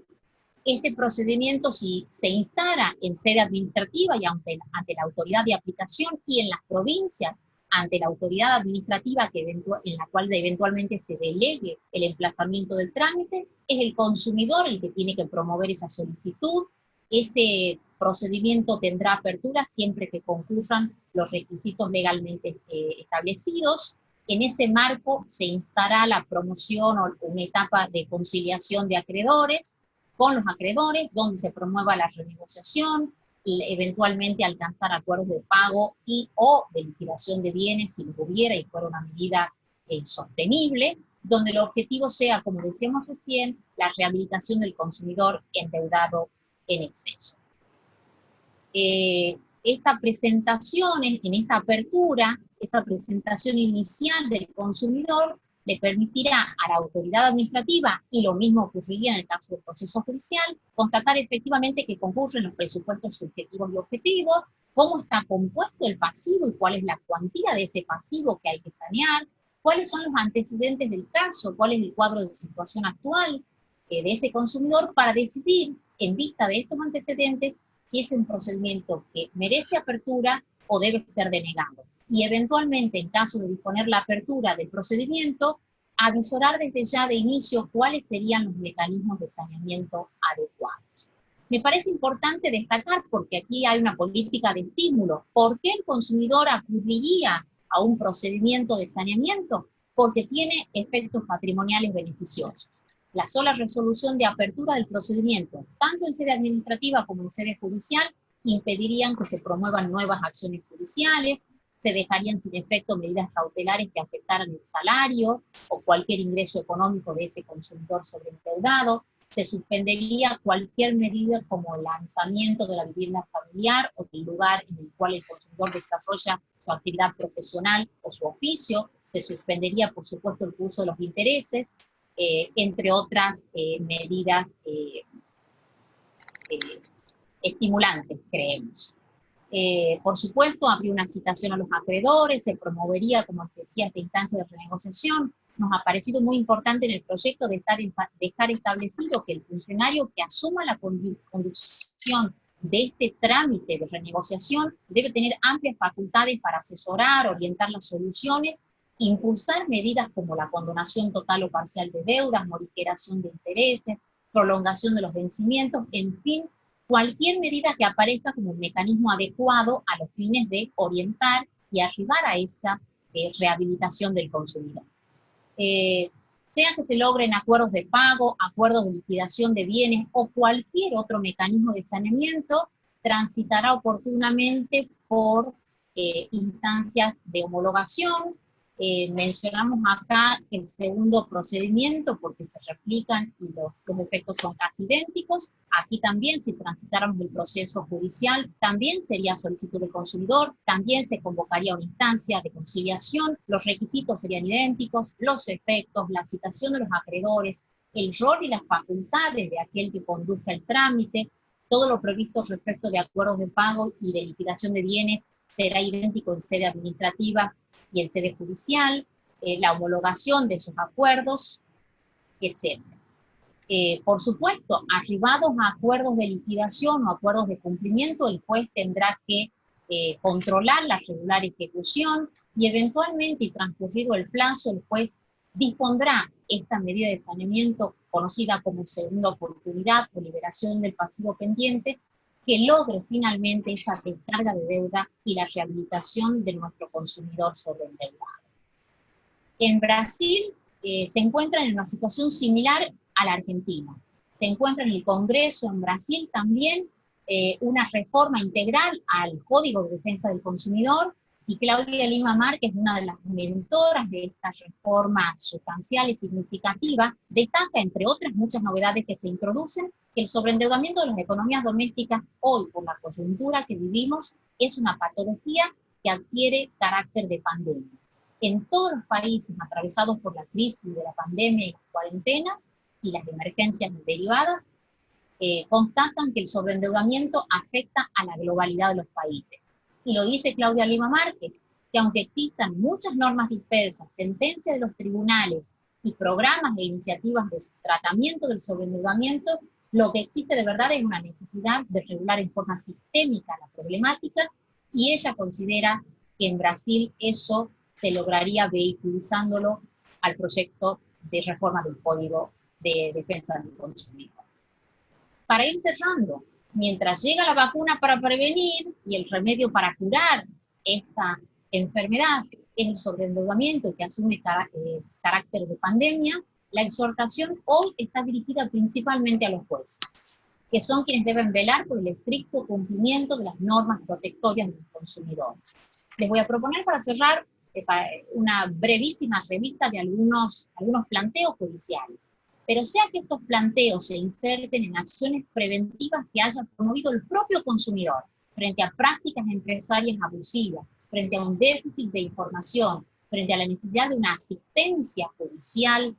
este procedimiento, si se instara en sede administrativa y ante la autoridad de aplicación, y en las provincias ante la autoridad administrativa en la cual eventualmente se delegue el emplazamiento del trámite, es el consumidor el que tiene que promover esa solicitud. Ese procedimiento tendrá apertura siempre que concurran los requisitos legalmente establecidos. En ese marco se instará la promoción o una etapa de conciliación de acreedores con los acreedores, donde se promueva la renegociación, y eventualmente alcanzar acuerdos de pago y o de liquidación de bienes si lo hubiera y fuera una medida sostenible, donde el objetivo sea, como decíamos recién, la rehabilitación del consumidor endeudado en exceso. Esta presentación, en esta apertura, esa presentación inicial del consumidor le permitirá a la autoridad administrativa, y lo mismo ocurriría en el caso del proceso judicial, constatar efectivamente que concurren los presupuestos subjetivos y objetivos, cómo está compuesto el pasivo y cuál es la cuantía de ese pasivo que hay que sanear, cuáles son los antecedentes del caso, cuál es el cuadro de situación actual de ese consumidor, para decidir, en vista de estos antecedentes, si es un procedimiento que merece apertura o debe ser denegado. Y eventualmente, en caso de disponer la apertura del procedimiento, avisorar desde ya de inicio cuáles serían los mecanismos de saneamiento adecuados. Me parece importante destacar, porque aquí hay una política de estímulo, ¿por qué el consumidor acudiría a un procedimiento de saneamiento? Porque tiene efectos patrimoniales beneficiosos. La sola resolución de apertura del procedimiento, tanto en sede administrativa como en sede judicial, impedirían que se promuevan nuevas acciones judiciales, se dejarían sin efecto medidas cautelares que afectaran el salario o cualquier ingreso económico de ese consumidor sobreendeudado, se suspendería cualquier medida como el lanzamiento de la vivienda familiar o del lugar en el cual el consumidor desarrolla su actividad profesional o su oficio, se suspendería por supuesto el curso de los intereses, entre otras medidas estimulantes, creemos. Por supuesto, habría una citación a los acreedores, se promovería, como decía, esta instancia de renegociación. Nos ha parecido muy importante en el proyecto dejar establecido que el funcionario que asuma la conducción de este trámite de renegociación debe tener amplias facultades para asesorar, orientar las soluciones, impulsar medidas como la condonación total o parcial de deudas, morigeración de intereses, prolongación de los vencimientos, en fin, cualquier medida que aparezca como un mecanismo adecuado a los fines de orientar y arribar a esa rehabilitación del consumidor. Sea que se logren acuerdos de pago, acuerdos de liquidación de bienes o cualquier otro mecanismo de saneamiento, transitará oportunamente por instancias de homologación. Mencionamos acá el segundo procedimiento porque se replican y los efectos son casi idénticos. Aquí también, si transitáramos el proceso judicial, también sería solicitud del consumidor, también se convocaría una instancia de conciliación, los requisitos serían idénticos, los efectos, la citación de los acreedores, el rol y las facultades de aquel que conduzca el trámite, todo lo previsto respecto de acuerdos de pago y de liquidación de bienes será idéntico en sede administrativa y en sede judicial, la homologación de esos acuerdos, etc. Por supuesto, arribados a acuerdos de liquidación o acuerdos de cumplimiento, el juez tendrá que controlar la regular ejecución y eventualmente, y transcurrido el plazo, el juez dispondrá esta medida de saneamiento conocida como segunda oportunidad o liberación del pasivo pendiente, que logre finalmente esa descarga de deuda y la rehabilitación de nuestro consumidor sobreendeudado. En Brasil se encuentran en una situación similar a la Argentina. Se encuentra en el Congreso en Brasil también una reforma integral al Código de Defensa del Consumidor, y Claudia Lima Márquez, una de las mentoras de esta reforma sustancial y significativa, destaca, entre otras muchas novedades que se introducen, que el sobreendeudamiento de las economías domésticas hoy, por la coyuntura que vivimos, es una patología que adquiere carácter de pandemia. En todos los países atravesados por la crisis de la pandemia y las cuarentenas y las emergencias derivadas, constatan que el sobreendeudamiento afecta a la globalidad de los países. Y lo dice Claudia Lima Márquez, que aunque existan muchas normas dispersas, sentencias de los tribunales y programas e iniciativas de tratamiento del sobreendeudamiento, lo que existe de verdad es una necesidad de regular en forma sistémica la problemática, y ella considera que en Brasil eso se lograría vehiculizándolo al proyecto de reforma del Código de Defensa del Consumidor. Para ir cerrando, mientras llega la vacuna para prevenir y el remedio para curar esta enfermedad es el sobreendeudamiento que asume carácter de pandemia, la exhortación hoy está dirigida principalmente a los jueces, que son quienes deben velar por el estricto cumplimiento de las normas protectorias del consumidor. Les voy a proponer para cerrar una brevísima revista de algunos planteos judiciales. Pero sea que estos planteos se inserten en acciones preventivas que haya promovido el propio consumidor frente a prácticas empresarias abusivas, frente a un déficit de información, frente a la necesidad de una asistencia judicial,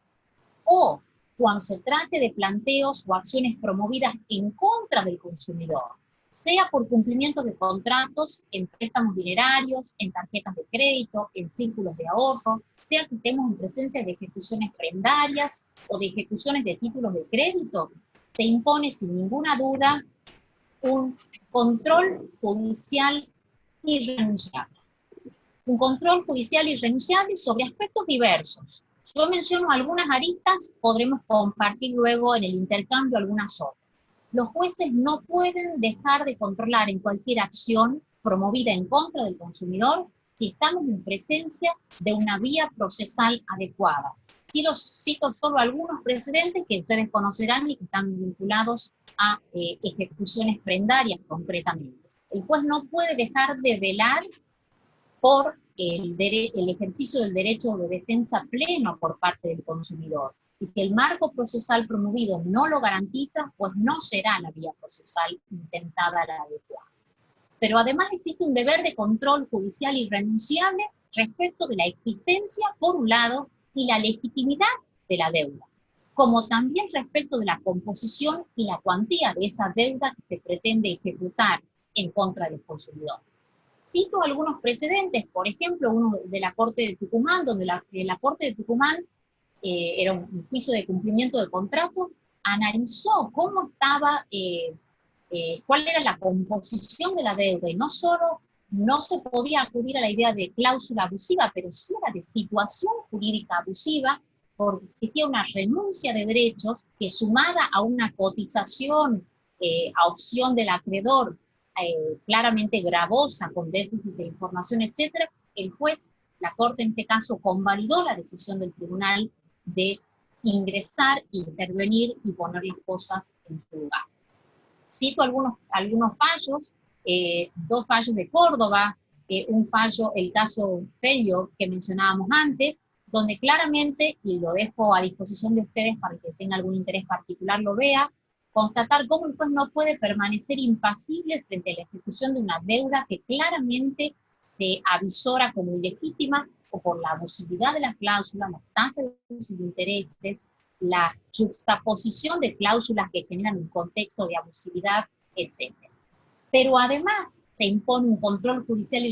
o cuando se trate de planteos o acciones promovidas en contra del consumidor, sea por cumplimiento de contratos en préstamos dinerarios, en tarjetas de crédito, en círculos de ahorro, sea que estemos en presencia de ejecuciones prendarias o de ejecuciones de títulos de crédito, se impone sin ninguna duda un control judicial irrenunciable. Un control judicial irrenunciable sobre aspectos diversos. Yo menciono algunas aristas, podremos compartir luego en el intercambio algunas otras. Los jueces no pueden dejar de controlar en cualquier acción promovida en contra del consumidor si estamos en presencia de una vía procesal adecuada. Cito solo algunos precedentes que ustedes conocerán y que están vinculados a ejecuciones prendarias concretamente. El juez no puede dejar de velar por el ejercicio del derecho de defensa pleno por parte del consumidor. Y si el marco procesal promovido no lo garantiza, pues no será la vía procesal intentada la adecuada. Pero además existe un deber de control judicial irrenunciable respecto de la existencia, por un lado, y la legitimidad de la deuda, como también respecto de la composición y la cuantía de esa deuda que se pretende ejecutar en contra de los consumidores. Cito algunos precedentes, por ejemplo, uno de la Corte de Tucumán, donde la Corte de Tucumán era un juicio de cumplimiento de contrato, analizó cómo estaba, cuál era la composición de la deuda, y no solo no se podía acudir a la idea de cláusula abusiva, pero sí era de situación jurídica abusiva, porque existía una renuncia de derechos que, sumada a una cotización a opción del acreedor claramente gravosa, con déficit de información, etc., el juez, la Corte en este caso, convalidó la decisión del tribunal de ingresar, intervenir y poner las cosas en su lugar. Cito algunos fallos, dos fallos de Córdoba, un fallo, el caso Pello que mencionábamos antes, donde claramente, y lo dejo a disposición de ustedes para que tenga algún interés particular lo vea, constatar cómo el juez no puede permanecer impasible frente a la ejecución de una deuda que claramente se avisora como ilegítima, o por la abusividad de las cláusulas, las tasas de sus intereses, la juxtaposición de cláusulas que generan un contexto de abusividad, etc. Pero además se impone un control judicial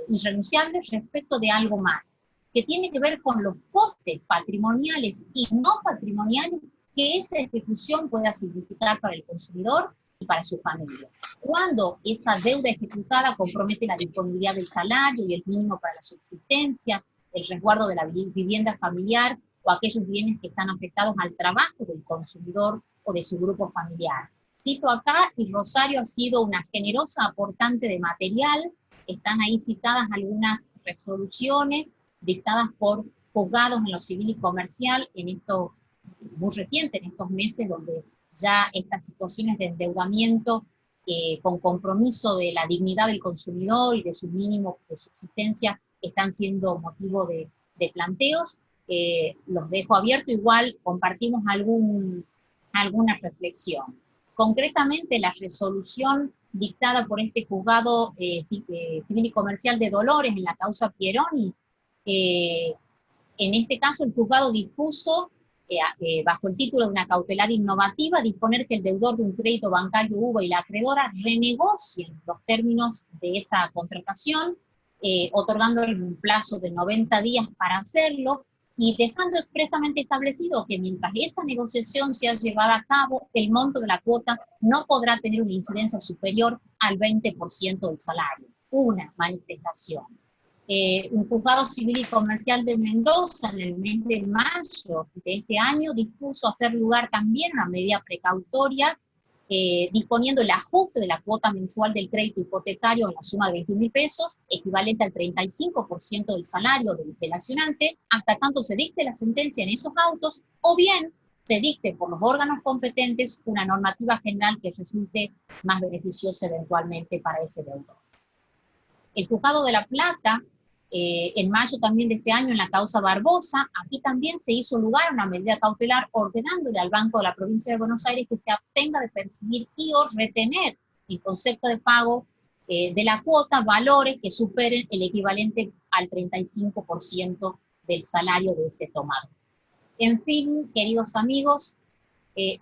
irrenunciable respecto de algo más, que tiene que ver con los costes patrimoniales y no patrimoniales que esa ejecución pueda significar para el consumidor y para su familia. Cuando esa deuda ejecutada compromete la disponibilidad del salario y el mínimo para la subsistencia, el resguardo de la vivienda familiar o aquellos bienes que están afectados al trabajo del consumidor o de su grupo familiar. Cito acá, y Rosario ha sido una generosa aportante de material, están ahí citadas algunas resoluciones dictadas por juzgados en lo civil y comercial en estos, muy recientes, en estos meses donde ya estas situaciones de endeudamiento con compromiso de la dignidad del consumidor y de su mínimo de subsistencia están siendo motivo de planteos. Los dejo abiertos, igual compartimos alguna reflexión. Concretamente, la resolución dictada por este juzgado civil y comercial de Dolores en la causa Pieroni, en este caso el juzgado dispuso, bajo el título de una cautelar innovativa, disponer que el deudor de un crédito bancario UVA y la acreedora renegocien los términos de esa contratación, otorgándole un plazo de 90 días para hacerlo, y dejando expresamente establecido que mientras esa negociación sea llevada a cabo, el monto de la cuota no podrá tener una incidencia superior al 20% del salario. Una manifestación. Un juzgado civil y comercial de Mendoza, en el mes de mayo de este año, dispuso hacer lugar también a una medida precautoria, disponiendo el ajuste de la cuota mensual del crédito hipotecario en la suma de 21.000 pesos, equivalente al 35% del salario del apelacionante, hasta tanto se dicte la sentencia en esos autos, o bien se dicte por los órganos competentes una normativa general que resulte más beneficiosa eventualmente para ese deudor. El Juzgado de La Plata, en mayo también de este año, en la causa Barbosa, aquí también se hizo lugar a una medida cautelar ordenándole al Banco de la Provincia de Buenos Aires que se abstenga de percibir y o retener en concepto de pago de la cuota valores que superen el equivalente al 35% del salario de ese tomador. En fin, queridos amigos,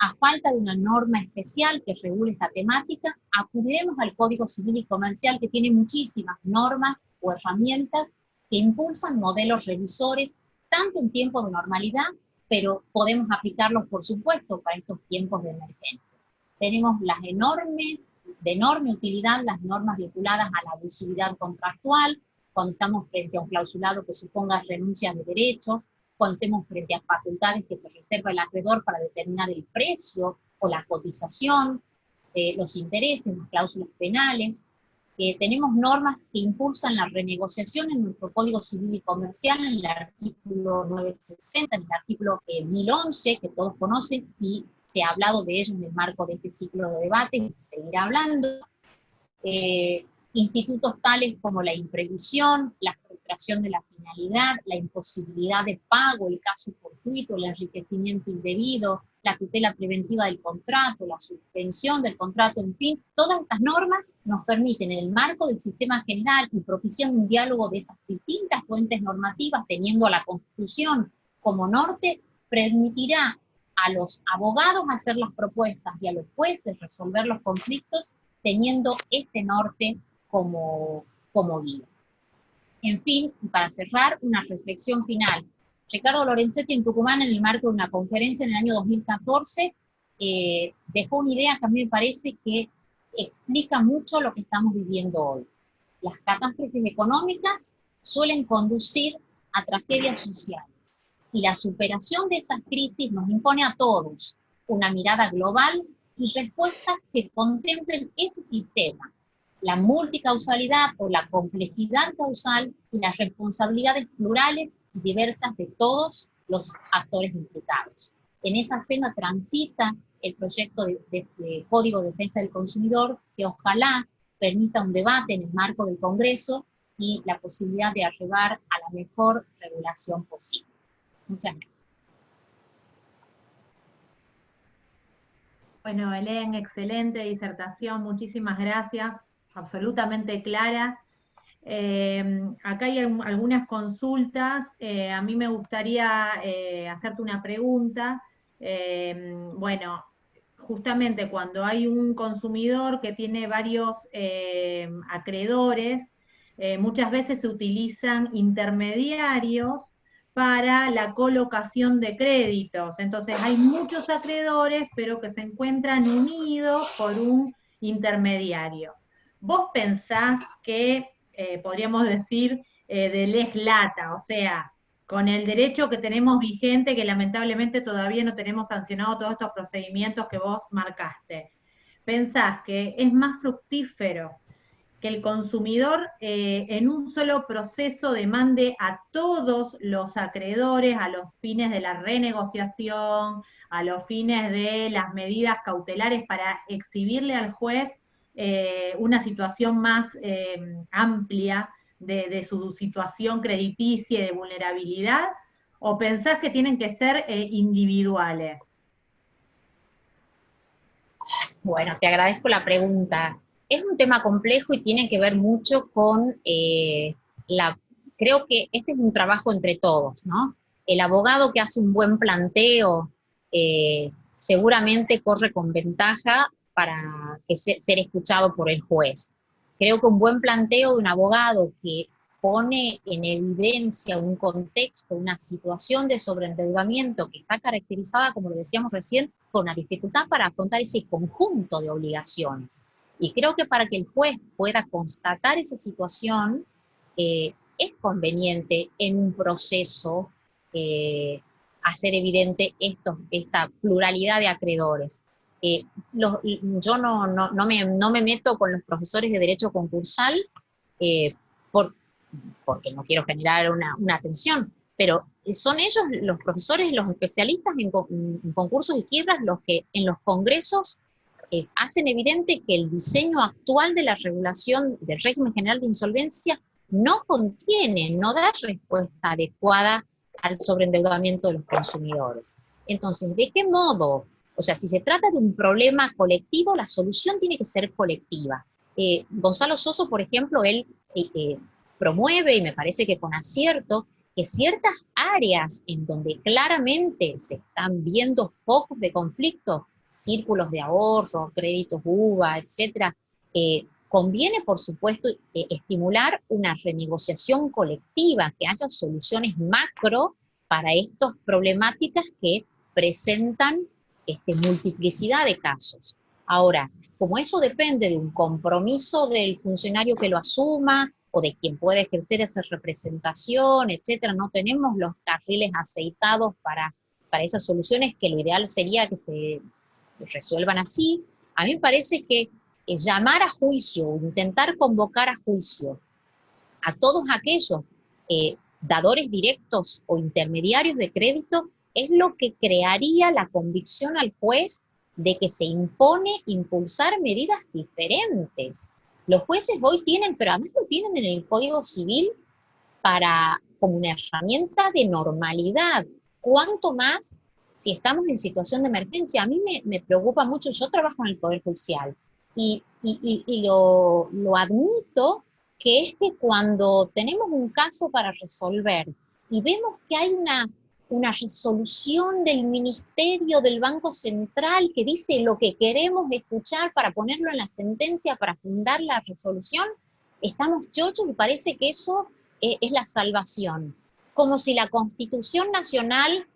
a falta de una norma especial que regule esta temática, acudiremos al Código Civil y Comercial, que tiene muchísimas normas o herramientas que impulsan modelos revisores, tanto en tiempos de normalidad, pero podemos aplicarlos, por supuesto, para estos tiempos de emergencia. Tenemos las de enorme utilidad, las normas vinculadas a la abusividad contractual, cuando estamos frente a un clausulado que suponga renuncias de derechos, cuando estemos frente a facultades que se reserva el acreedor para determinar el precio o la cotización, los intereses, las cláusulas penales. Tenemos normas que impulsan la renegociación en nuestro Código Civil y Comercial, en el artículo 960, en el artículo 1011, que todos conocen, y se ha hablado de ello en el marco de este ciclo de debate, y se seguirá hablando. Institutos tales como la imprevisión, la frustración de la finalidad, la imposibilidad de pago, el caso fortuito, el enriquecimiento indebido, la tutela preventiva del contrato, la suspensión del contrato, en fin, todas estas normas nos permiten, en el marco del sistema general y propiciando un diálogo de esas distintas fuentes normativas, teniendo a la Constitución como norte, permitirá a los abogados hacer las propuestas y a los jueces resolver los conflictos, teniendo este norte como guía. En fin, para cerrar, una reflexión final. Ricardo Lorenzetti en Tucumán, en el marco de una conferencia en el año 2014, dejó una idea que a mí me parece que explica mucho lo que estamos viviendo hoy. Las catástrofes económicas suelen conducir a tragedias sociales, y la superación de esas crisis nos impone a todos una mirada global y respuestas que contemplen ese sistema, la multicausalidad o la complejidad causal y las responsabilidades plurales y diversas de todos los actores implicados. En esa senda transita el proyecto de Código de Defensa del Consumidor, que ojalá permita un debate en el marco del Congreso y la posibilidad de arribar a la mejor regulación posible. Muchas gracias. Bueno, Belén, excelente disertación, muchísimas gracias, absolutamente clara. Acá hay algunas consultas. A mí me gustaría hacerte una pregunta. Bueno, justamente cuando hay un consumidor que tiene varios acreedores, muchas veces se utilizan intermediarios para la colocación de créditos. Entonces hay muchos acreedores, pero que se encuentran unidos por un intermediario. ¿Vos pensás que, podríamos decir, de les lata, o sea, con el derecho que tenemos vigente, que lamentablemente todavía no tenemos sancionado todos estos procedimientos que vos marcaste, pensás que es más fructífero que el consumidor en un solo proceso demande a todos los acreedores a los fines de la renegociación, a los fines de las medidas cautelares para exhibirle al juez una situación más amplia de su situación crediticia y de vulnerabilidad? ¿O pensás que tienen que ser individuales? Bueno, te agradezco la pregunta. Es un tema complejo y tiene que ver mucho con creo que este es un trabajo entre todos, ¿no? El abogado que hace un buen planteo seguramente corre con ventaja para ser escuchado por el juez. Creo que un buen planteo de un abogado que pone en evidencia un contexto, una situación de sobreendeudamiento que está caracterizada, como lo decíamos recién, por una dificultad para afrontar ese conjunto de obligaciones. Y creo que para que el juez pueda constatar esa situación, es conveniente en un proceso hacer evidente esta pluralidad de acreedores. Yo no me meto con los profesores de derecho concursal porque no quiero generar una tensión, pero son ellos, los profesores, los especialistas en concursos y quiebras, los que en los congresos hacen evidente que el diseño actual de la regulación del régimen general de insolvencia no da respuesta adecuada al sobreendeudamiento de los consumidores. Entonces, ¿de qué modo? O sea, si se trata de un problema colectivo, la solución tiene que ser colectiva. Gonzalo Soso, por ejemplo, él promueve, y me parece que con acierto, que ciertas áreas en donde claramente se están viendo focos de conflicto, círculos de ahorro, créditos UVA, etcétera, conviene, por supuesto, estimular una renegociación colectiva, que haya soluciones macro para estas problemáticas que presentan multiplicidad de casos. Ahora, como eso depende de un compromiso del funcionario que lo asuma, o de quien puede ejercer esa representación, etcétera, no tenemos los carriles aceitados para esas soluciones, que lo ideal sería que se resuelvan así. A mí me parece que llamar a juicio, intentar convocar a juicio a todos aquellos dadores directos o intermediarios de crédito es lo que crearía la convicción al juez de que se impone impulsar medidas diferentes. Los jueces hoy tienen, pero además lo tienen en el Código Civil como una herramienta de normalidad. ¿Cuánto más si estamos en situación de emergencia? A mí me preocupa mucho, yo trabajo en el Poder Judicial, y lo admito, que es que cuando tenemos un caso para resolver y vemos que hay una resolución del Ministerio, del Banco Central, que dice lo que queremos escuchar para ponerlo en la sentencia, para fundar la resolución, estamos chochos y parece que eso es la salvación. Como si la Constitución Nacional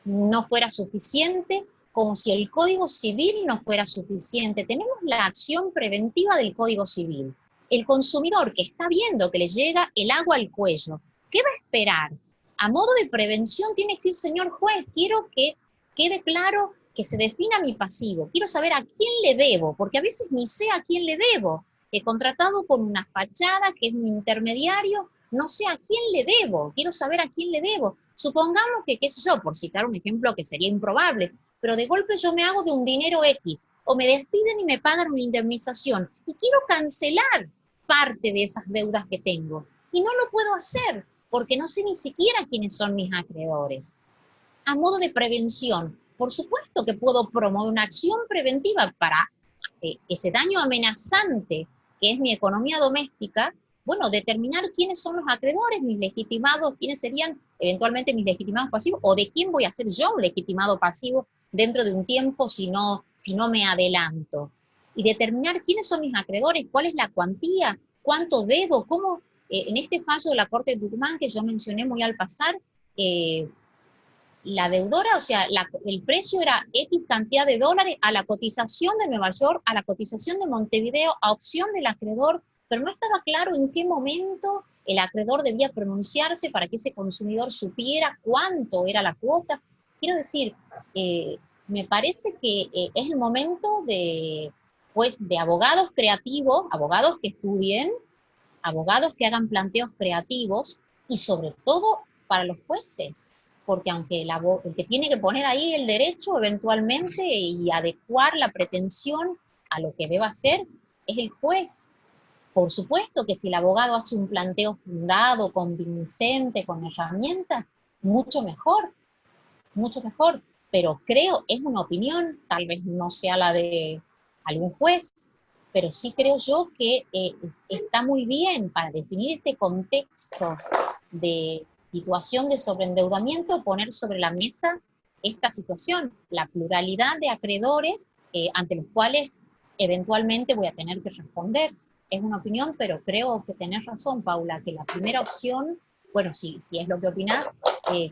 no fuera suficiente, como si el Código Civil no fuera suficiente. Tenemos la acción preventiva del Código Civil. El consumidor que está viendo que le llega el agua al cuello, ¿qué va a esperar? A modo de prevención tiene que decir, señor juez, quiero que quede claro, que se defina mi pasivo, quiero saber a quién le debo, porque a veces ni sé a quién le debo. He contratado con una fachada que es un intermediario, no sé a quién le debo, quiero saber a quién le debo. Supongamos que, qué sé yo, por citar un ejemplo que sería improbable, pero de golpe yo me hago de un dinero X, o me despiden y me pagan una indemnización, y quiero cancelar parte de esas deudas que tengo, y no lo puedo hacer, porque no sé ni siquiera quiénes son mis acreedores. A modo de prevención, por supuesto que puedo promover una acción preventiva para ese daño amenazante que es mi economía doméstica, bueno, determinar quiénes son los acreedores, mis legitimados, quiénes serían eventualmente mis legitimados pasivos, o de quién voy a ser yo un legitimado pasivo dentro de un tiempo si no me adelanto. Y determinar quiénes son mis acreedores, cuál es la cuantía, cuánto debo, cómo, en este fallo de la Corte de Tucumán que yo mencioné muy al pasar, la deudora, o sea, el precio era X cantidad de dólares a la cotización de Nueva York, a la cotización de Montevideo, a opción del acreedor, pero no estaba claro en qué momento el acreedor debía pronunciarse para que ese consumidor supiera cuánto era la cuota. Quiero decir, me parece que es el momento de abogados creativos, abogados que estudien, abogados que hagan planteos creativos, y sobre todo para los jueces, porque aunque el que tiene que poner ahí el derecho eventualmente y adecuar la pretensión a lo que deba hacer, es el juez. Por supuesto que si el abogado hace un planteo fundado, convincente, con herramientas, mucho mejor, pero creo, es una opinión, tal vez no sea la de algún juez, pero sí creo yo que está muy bien para definir este contexto de situación de sobreendeudamiento, poner sobre la mesa esta situación, la pluralidad de acreedores ante los cuales eventualmente voy a tener que responder. Es una opinión, pero creo que tenés razón, Paula, que la primera opción, bueno, si es lo que opinás,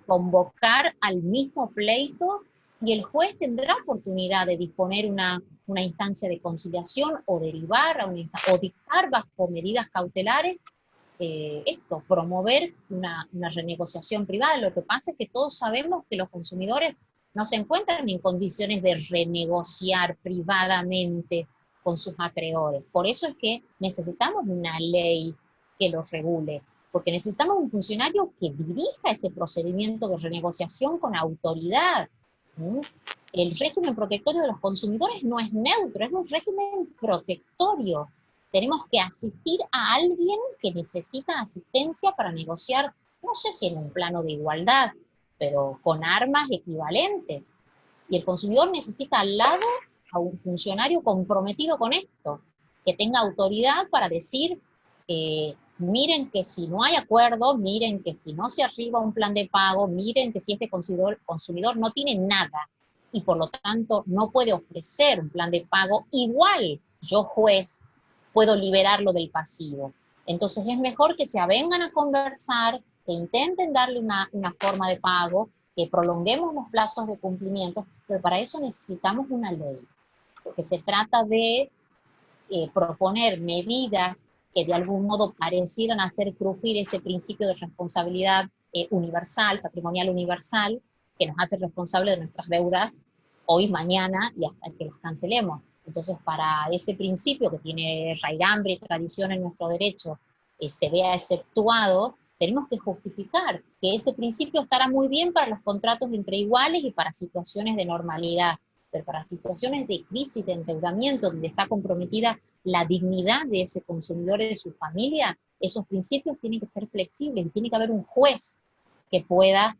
convocar al mismo pleito, y el juez tendrá oportunidad de disponer una instancia de conciliación o derivar o dictar bajo medidas cautelares promover una renegociación privada. Lo que pasa es que todos sabemos que los consumidores no se encuentran en condiciones de renegociar privadamente con sus acreedores. Por eso es que necesitamos una ley que los regule, porque necesitamos un funcionario que dirija ese procedimiento de renegociación con autoridad. El régimen protectorio de los consumidores no es neutro, es un régimen protectorio. Tenemos que asistir a alguien que necesita asistencia para negociar, no sé si en un plano de igualdad, pero con armas equivalentes. Y el consumidor necesita al lado a un funcionario comprometido con esto, que tenga autoridad para decir, miren que si no hay acuerdo, miren que si no se arriba un plan de pago, miren que si este consumidor no tiene nada, y por lo tanto no puede ofrecer un plan de pago, igual yo, juez, puedo liberarlo del pasivo. Entonces es mejor que se avengan a conversar, que intenten darle una forma de pago, que prolonguemos los plazos de cumplimiento, pero para eso necesitamos una ley, porque se trata de proponer medidas que de algún modo parecieran hacer crujir ese principio de responsabilidad universal, patrimonial universal, que nos hace responsables de nuestras deudas hoy, mañana y hasta que las cancelemos. Entonces, para ese principio que tiene raigambre y tradición en nuestro derecho se vea exceptuado, tenemos que justificar que ese principio estará muy bien para los contratos entre iguales y para situaciones de normalidad, pero para situaciones de crisis, de endeudamiento, donde está comprometida la dignidad de ese consumidor y de su familia, esos principios tienen que ser flexibles, tiene que haber un juez que pueda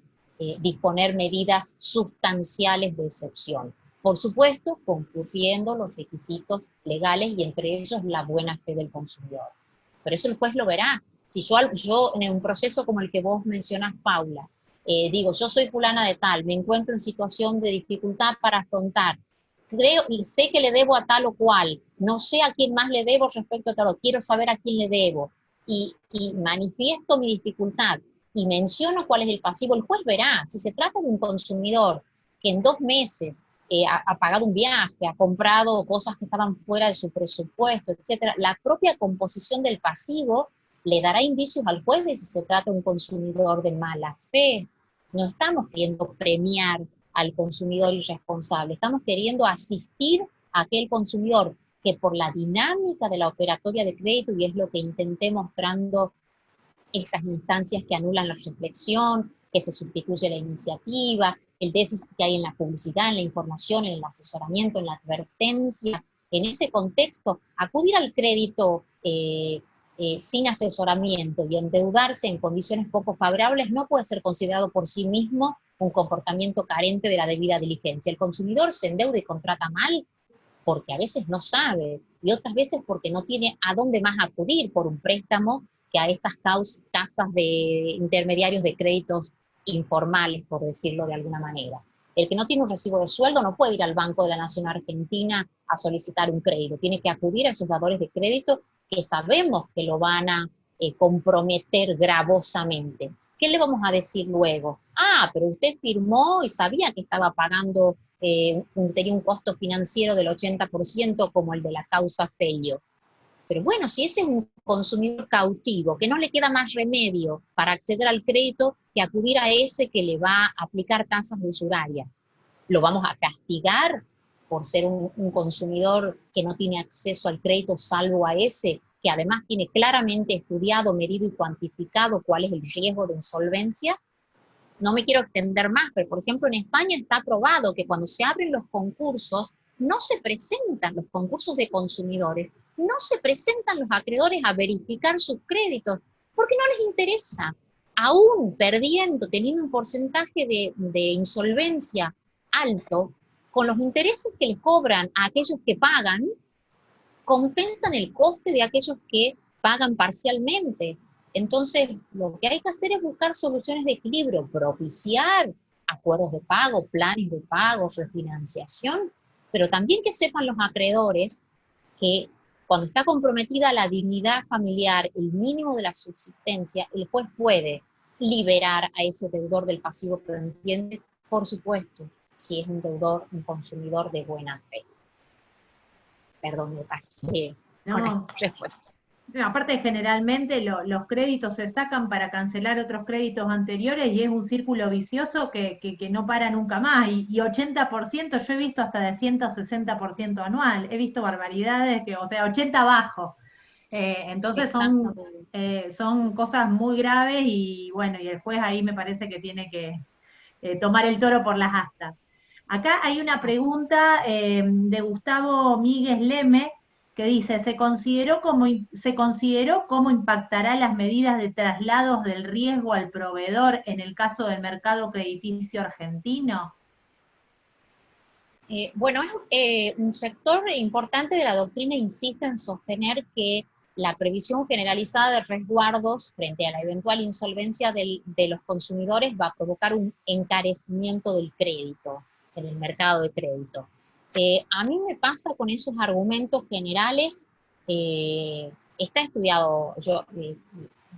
disponer medidas sustanciales de excepción. Por supuesto, concurriendo los requisitos legales y entre ellos la buena fe del consumidor. Pero eso el juez lo verá. Si yo en un proceso como el que vos mencionás, Paula, digo, yo soy fulana de tal, me encuentro en situación de dificultad para afrontar, sé que le debo a tal o cual, no sé a quién más le debo respecto a tal, quiero saber a quién le debo, y manifiesto mi dificultad, y menciono cuál es el pasivo, el juez verá. Si se trata de un consumidor que en 2 meses ha pagado un viaje, ha comprado cosas que estaban fuera de su presupuesto, etc., la propia composición del pasivo le dará indicios al juez de si se trata de un consumidor de mala fe. No estamos queriendo premiar al consumidor irresponsable, estamos queriendo asistir a aquel consumidor que por la dinámica de la operatoria de crédito, y es lo que intenté mostrando estas instancias que anulan la reflexión, que se sustituye la iniciativa, el déficit que hay en la publicidad, en la información, en el asesoramiento, en la advertencia. En ese contexto, acudir al crédito sin asesoramiento y endeudarse en condiciones poco favorables no puede ser considerado por sí mismo un comportamiento carente de la debida diligencia. El consumidor se endeuda y contrata mal porque a veces no sabe, y otras veces porque no tiene a dónde más acudir por un préstamo que a estas casas de intermediarios de créditos informales, por decirlo de alguna manera. El que no tiene un recibo de sueldo no puede ir al Banco de la Nación Argentina a solicitar un crédito, tiene que acudir a esos dadores de crédito que sabemos que lo van a comprometer gravosamente. ¿Qué le vamos a decir luego? Ah, pero usted firmó y sabía que estaba pagando, tenía un costo financiero del 80% como el de la causa Feio. Pero bueno, si ese es un consumidor cautivo, que no le queda más remedio para acceder al crédito que acudir a ese que le va a aplicar tasas usurarias, ¿lo vamos a castigar por ser un consumidor que no tiene acceso al crédito salvo a ese, que además tiene claramente estudiado, medido y cuantificado cuál es el riesgo de insolvencia? No me quiero extender más, pero por ejemplo en España está probado que cuando se abren los concursos, no se presentan los concursos de consumidores, no se presentan los acreedores a verificar sus créditos, porque no les interesa. Aún perdiendo, teniendo un porcentaje de insolvencia alto, con los intereses que les cobran a aquellos que pagan, compensan el coste de aquellos que pagan parcialmente. Entonces, lo que hay que hacer es buscar soluciones de equilibrio, propiciar acuerdos de pago, planes de pago, refinanciación, pero también que sepan los acreedores que cuando está comprometida la dignidad familiar, el mínimo de la subsistencia, el juez puede liberar a ese deudor del pasivo pendiente, por supuesto, si es un deudor, un consumidor de buena fe. Perdón, me pasé con la respuesta. No, aparte, generalmente los créditos se sacan para cancelar otros créditos anteriores y es un círculo vicioso que no para nunca más. Y 80%, yo he visto hasta de 160% anual. He visto barbaridades, o sea, 80 abajo. Entonces son cosas muy graves y bueno, y el juez ahí me parece que tiene que tomar el toro por las astas. Acá hay una pregunta de Gustavo Míguez Leme, que dice, ¿se consideró cómo impactará las medidas de traslados del riesgo al proveedor en el caso del mercado crediticio argentino? Bueno, es un sector importante de la doctrina insiste en sostener que la previsión generalizada de resguardos frente a la eventual insolvencia de los consumidores va a provocar un encarecimiento del crédito en el mercado de crédito. A mí me pasa con esos argumentos generales, está estudiado, yo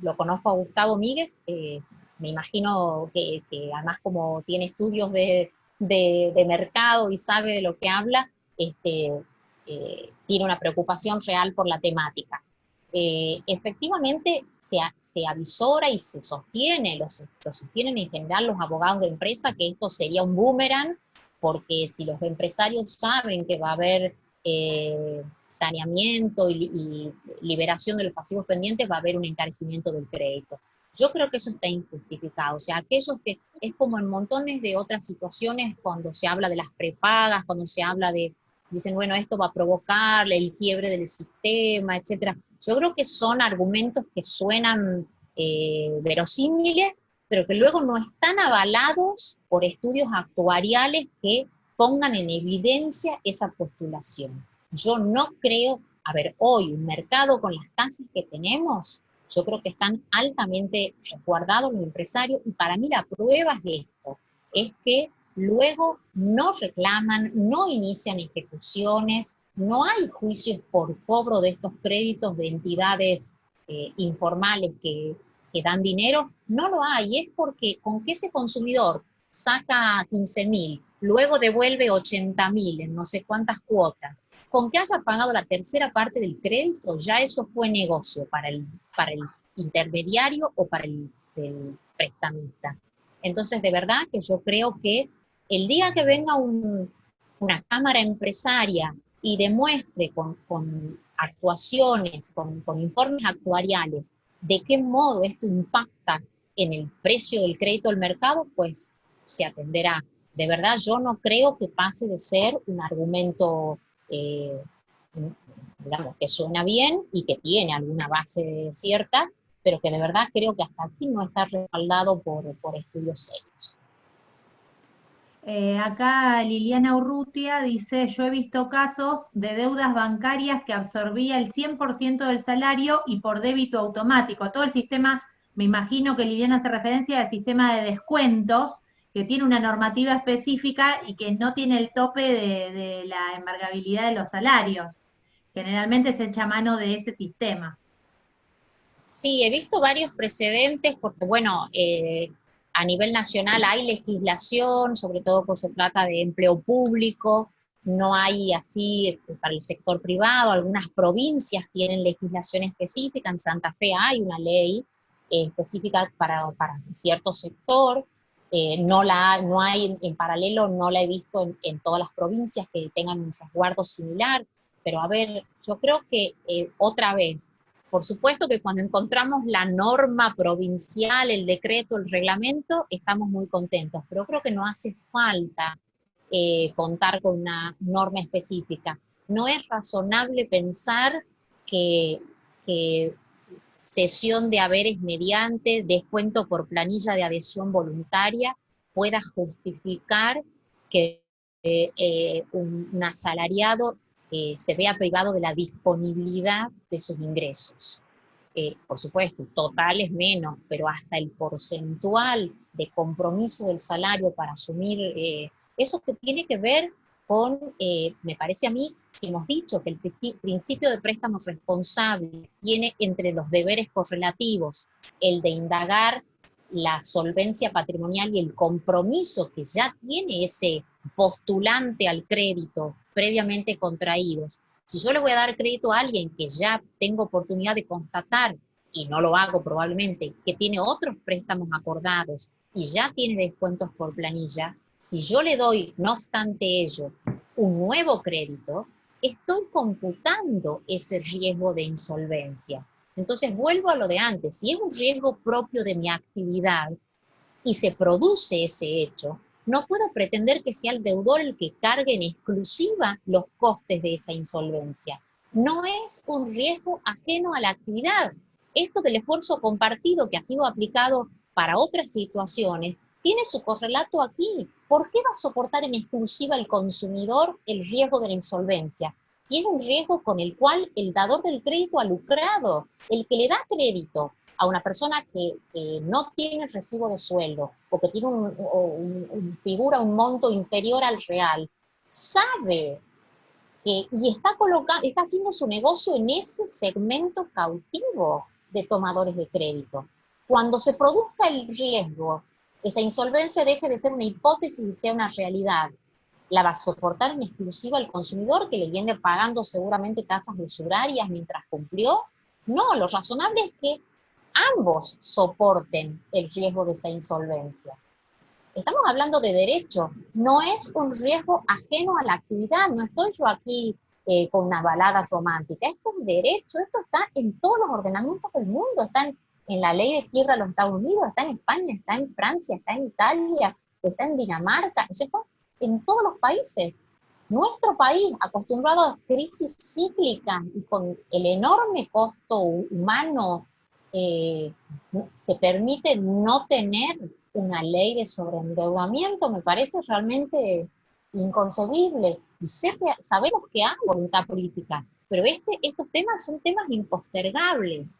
lo conozco a Gustavo Míguez, me imagino que además como tiene estudios de mercado y sabe de lo que habla, tiene una preocupación real por la temática. Efectivamente se avisora y se sostiene, lo sostienen en general los abogados de empresa, que esto sería un boomerang, porque si los empresarios saben que va a haber saneamiento y liberación de los pasivos pendientes, va a haber un encarecimiento del crédito. Yo creo que eso está injustificado. O sea, aquellos que, es como en montones de otras situaciones, cuando se habla de las prepagas, cuando se habla dicen, bueno, esto va a provocar el quiebre del sistema, etcétera. Yo creo que son argumentos que suenan verosímiles, pero que luego no están avalados por estudios actuariales que pongan en evidencia esa postulación. Yo no creo, a ver, hoy un mercado con las tasas que tenemos, yo creo que están altamente resguardados los empresarios, y para mí la prueba es esto, es que luego no reclaman, no inician ejecuciones, no hay juicios por cobro de estos créditos de entidades informales que dan dinero, no lo hay, es porque con que ese consumidor saca 15.000, luego devuelve 80.000 en no sé cuántas cuotas, con que haya pagado la tercera parte del crédito, ya eso fue negocio para el intermediario o para el prestamista. Entonces, de verdad que yo creo que el día que venga una cámara empresaria y demuestre con actuaciones, con informes actuariales, de qué modo esto impacta en el precio del crédito del mercado, pues se atenderá. De verdad, yo no creo que pase de ser un argumento, digamos, que suena bien y que tiene alguna base cierta, pero que de verdad creo que hasta aquí no está respaldado por estudios serios. Acá Liliana Urrutia dice, yo he visto casos de deudas bancarias que absorbía el 100% del salario y por débito automático. Todo el sistema, me imagino que Liliana hace referencia al sistema de descuentos, que tiene una normativa específica y que no tiene el tope de la embargabilidad de los salarios. Generalmente se echa mano de ese sistema. Sí, he visto varios precedentes porque, bueno, a nivel nacional hay legislación, sobre todo cuando se trata de empleo público, no hay así para el sector privado, algunas provincias tienen legislación específica, en Santa Fe hay una ley específica para cierto sector, no hay en paralelo, no la he visto en todas las provincias que tengan un resguardo similar, pero a ver, yo creo que otra vez, por supuesto que cuando encontramos la norma provincial, el decreto, el reglamento, estamos muy contentos, pero creo que no hace falta contar con una norma específica. No es razonable pensar que cesión de haberes mediante descuento por planilla de adhesión voluntaria pueda justificar que un asalariado se vea privado de la disponibilidad de sus ingresos. Por supuesto, totales menos, pero hasta el porcentual de compromiso del salario para asumir eso que tiene que ver con, me parece a mí, si hemos dicho que el principio de préstamo responsable tiene entre los deberes correlativos el de indagar la solvencia patrimonial y el compromiso que ya tiene ese postulante al crédito previamente contraídos. Si yo le voy a dar crédito a alguien que ya tengo oportunidad de constatar, y no lo hago probablemente, que tiene otros préstamos acordados y ya tiene descuentos por planilla, si yo le doy, no obstante ello, un nuevo crédito, estoy computando ese riesgo de insolvencia. Entonces vuelvo a lo de antes, si es un riesgo propio de mi actividad y se produce ese hecho, no puedo pretender que sea el deudor el que cargue en exclusiva los costes de esa insolvencia. No es un riesgo ajeno a la actividad. Esto del esfuerzo compartido que ha sido aplicado para otras situaciones, tiene su correlato aquí. ¿Por qué va a soportar en exclusiva el consumidor el riesgo de la insolvencia? Si es un riesgo con el cual el dador del crédito ha lucrado, el que le da crédito a una persona que no tiene recibo de sueldo o que tiene figura un monto inferior al real, sabe que, y está haciendo su negocio en ese segmento cautivo de tomadores de crédito. Cuando se produzca el riesgo, esa insolvencia deje de ser una hipótesis y sea una realidad, ¿la va a soportar en exclusiva el consumidor que le viene pagando seguramente tasas usurarias mientras cumplió? No, lo razonable es que ambos soporten el riesgo de esa insolvencia. Estamos hablando de derecho, no es un riesgo ajeno a la actividad, no estoy yo aquí con una balada romántica, esto es derecho, esto está en todos los ordenamientos del mundo, está en la ley de quiebra de los Estados Unidos, está en España, está en Francia, está en Italia, está en Dinamarca, ¿no? En todos los países. Nuestro país, acostumbrado a crisis cíclicas y con el enorme costo humano, se permite no tener una ley de sobreendeudamiento, me parece realmente inconcebible. Y sabemos que hay voluntad política, pero estos temas son temas impostergables.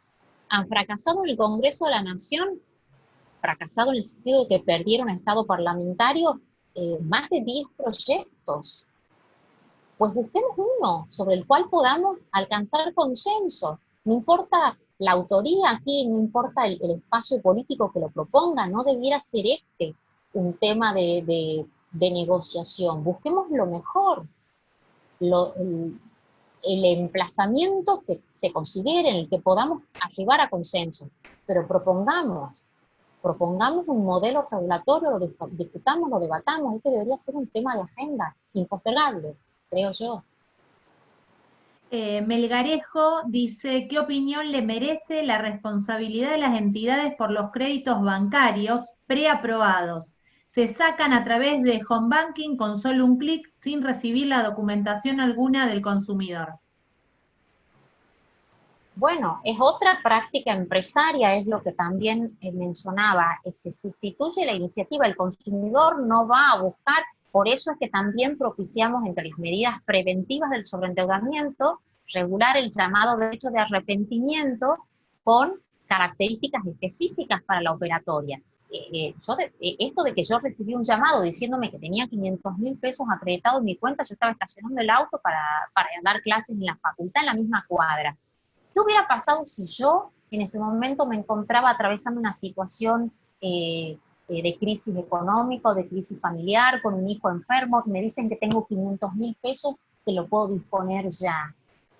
Han fracasado en el Congreso de la Nación, fracasado en el sentido de que perdieron estado parlamentario más de 10 proyectos. Pues busquemos uno sobre el cual podamos alcanzar consenso. No importa la autoría aquí, no importa el espacio político que lo proponga, no debiera ser un tema de negociación. Busquemos lo mejor, el emplazamiento que se considere en el que podamos arribar a consenso, pero propongamos un modelo regulatorio, lo discutamos, lo debatamos, este debería ser un tema de agenda impostergable, creo yo. Melgarejo dice, ¿qué opinión le merece la responsabilidad de las entidades por los créditos bancarios preaprobados? Se sacan a través de home banking con solo un clic sin recibir la documentación alguna del consumidor. Bueno, es otra práctica empresaria, es lo que también mencionaba, se sustituye la iniciativa, el consumidor no va a buscar, por eso es que también propiciamos entre las medidas preventivas del sobreendeudamiento, regular el llamado derecho de arrepentimiento con características específicas para la operatoria. Esto de que yo recibí un llamado diciéndome que tenía 500.000 pesos acreditados en mi cuenta, yo estaba estacionando el auto para dar clases en la facultad en la misma cuadra. ¿Qué hubiera pasado si yo en ese momento me encontraba atravesando una situación de crisis económica, de crisis familiar, con un hijo enfermo, y me dicen que tengo 500.000 pesos, que lo puedo disponer ya?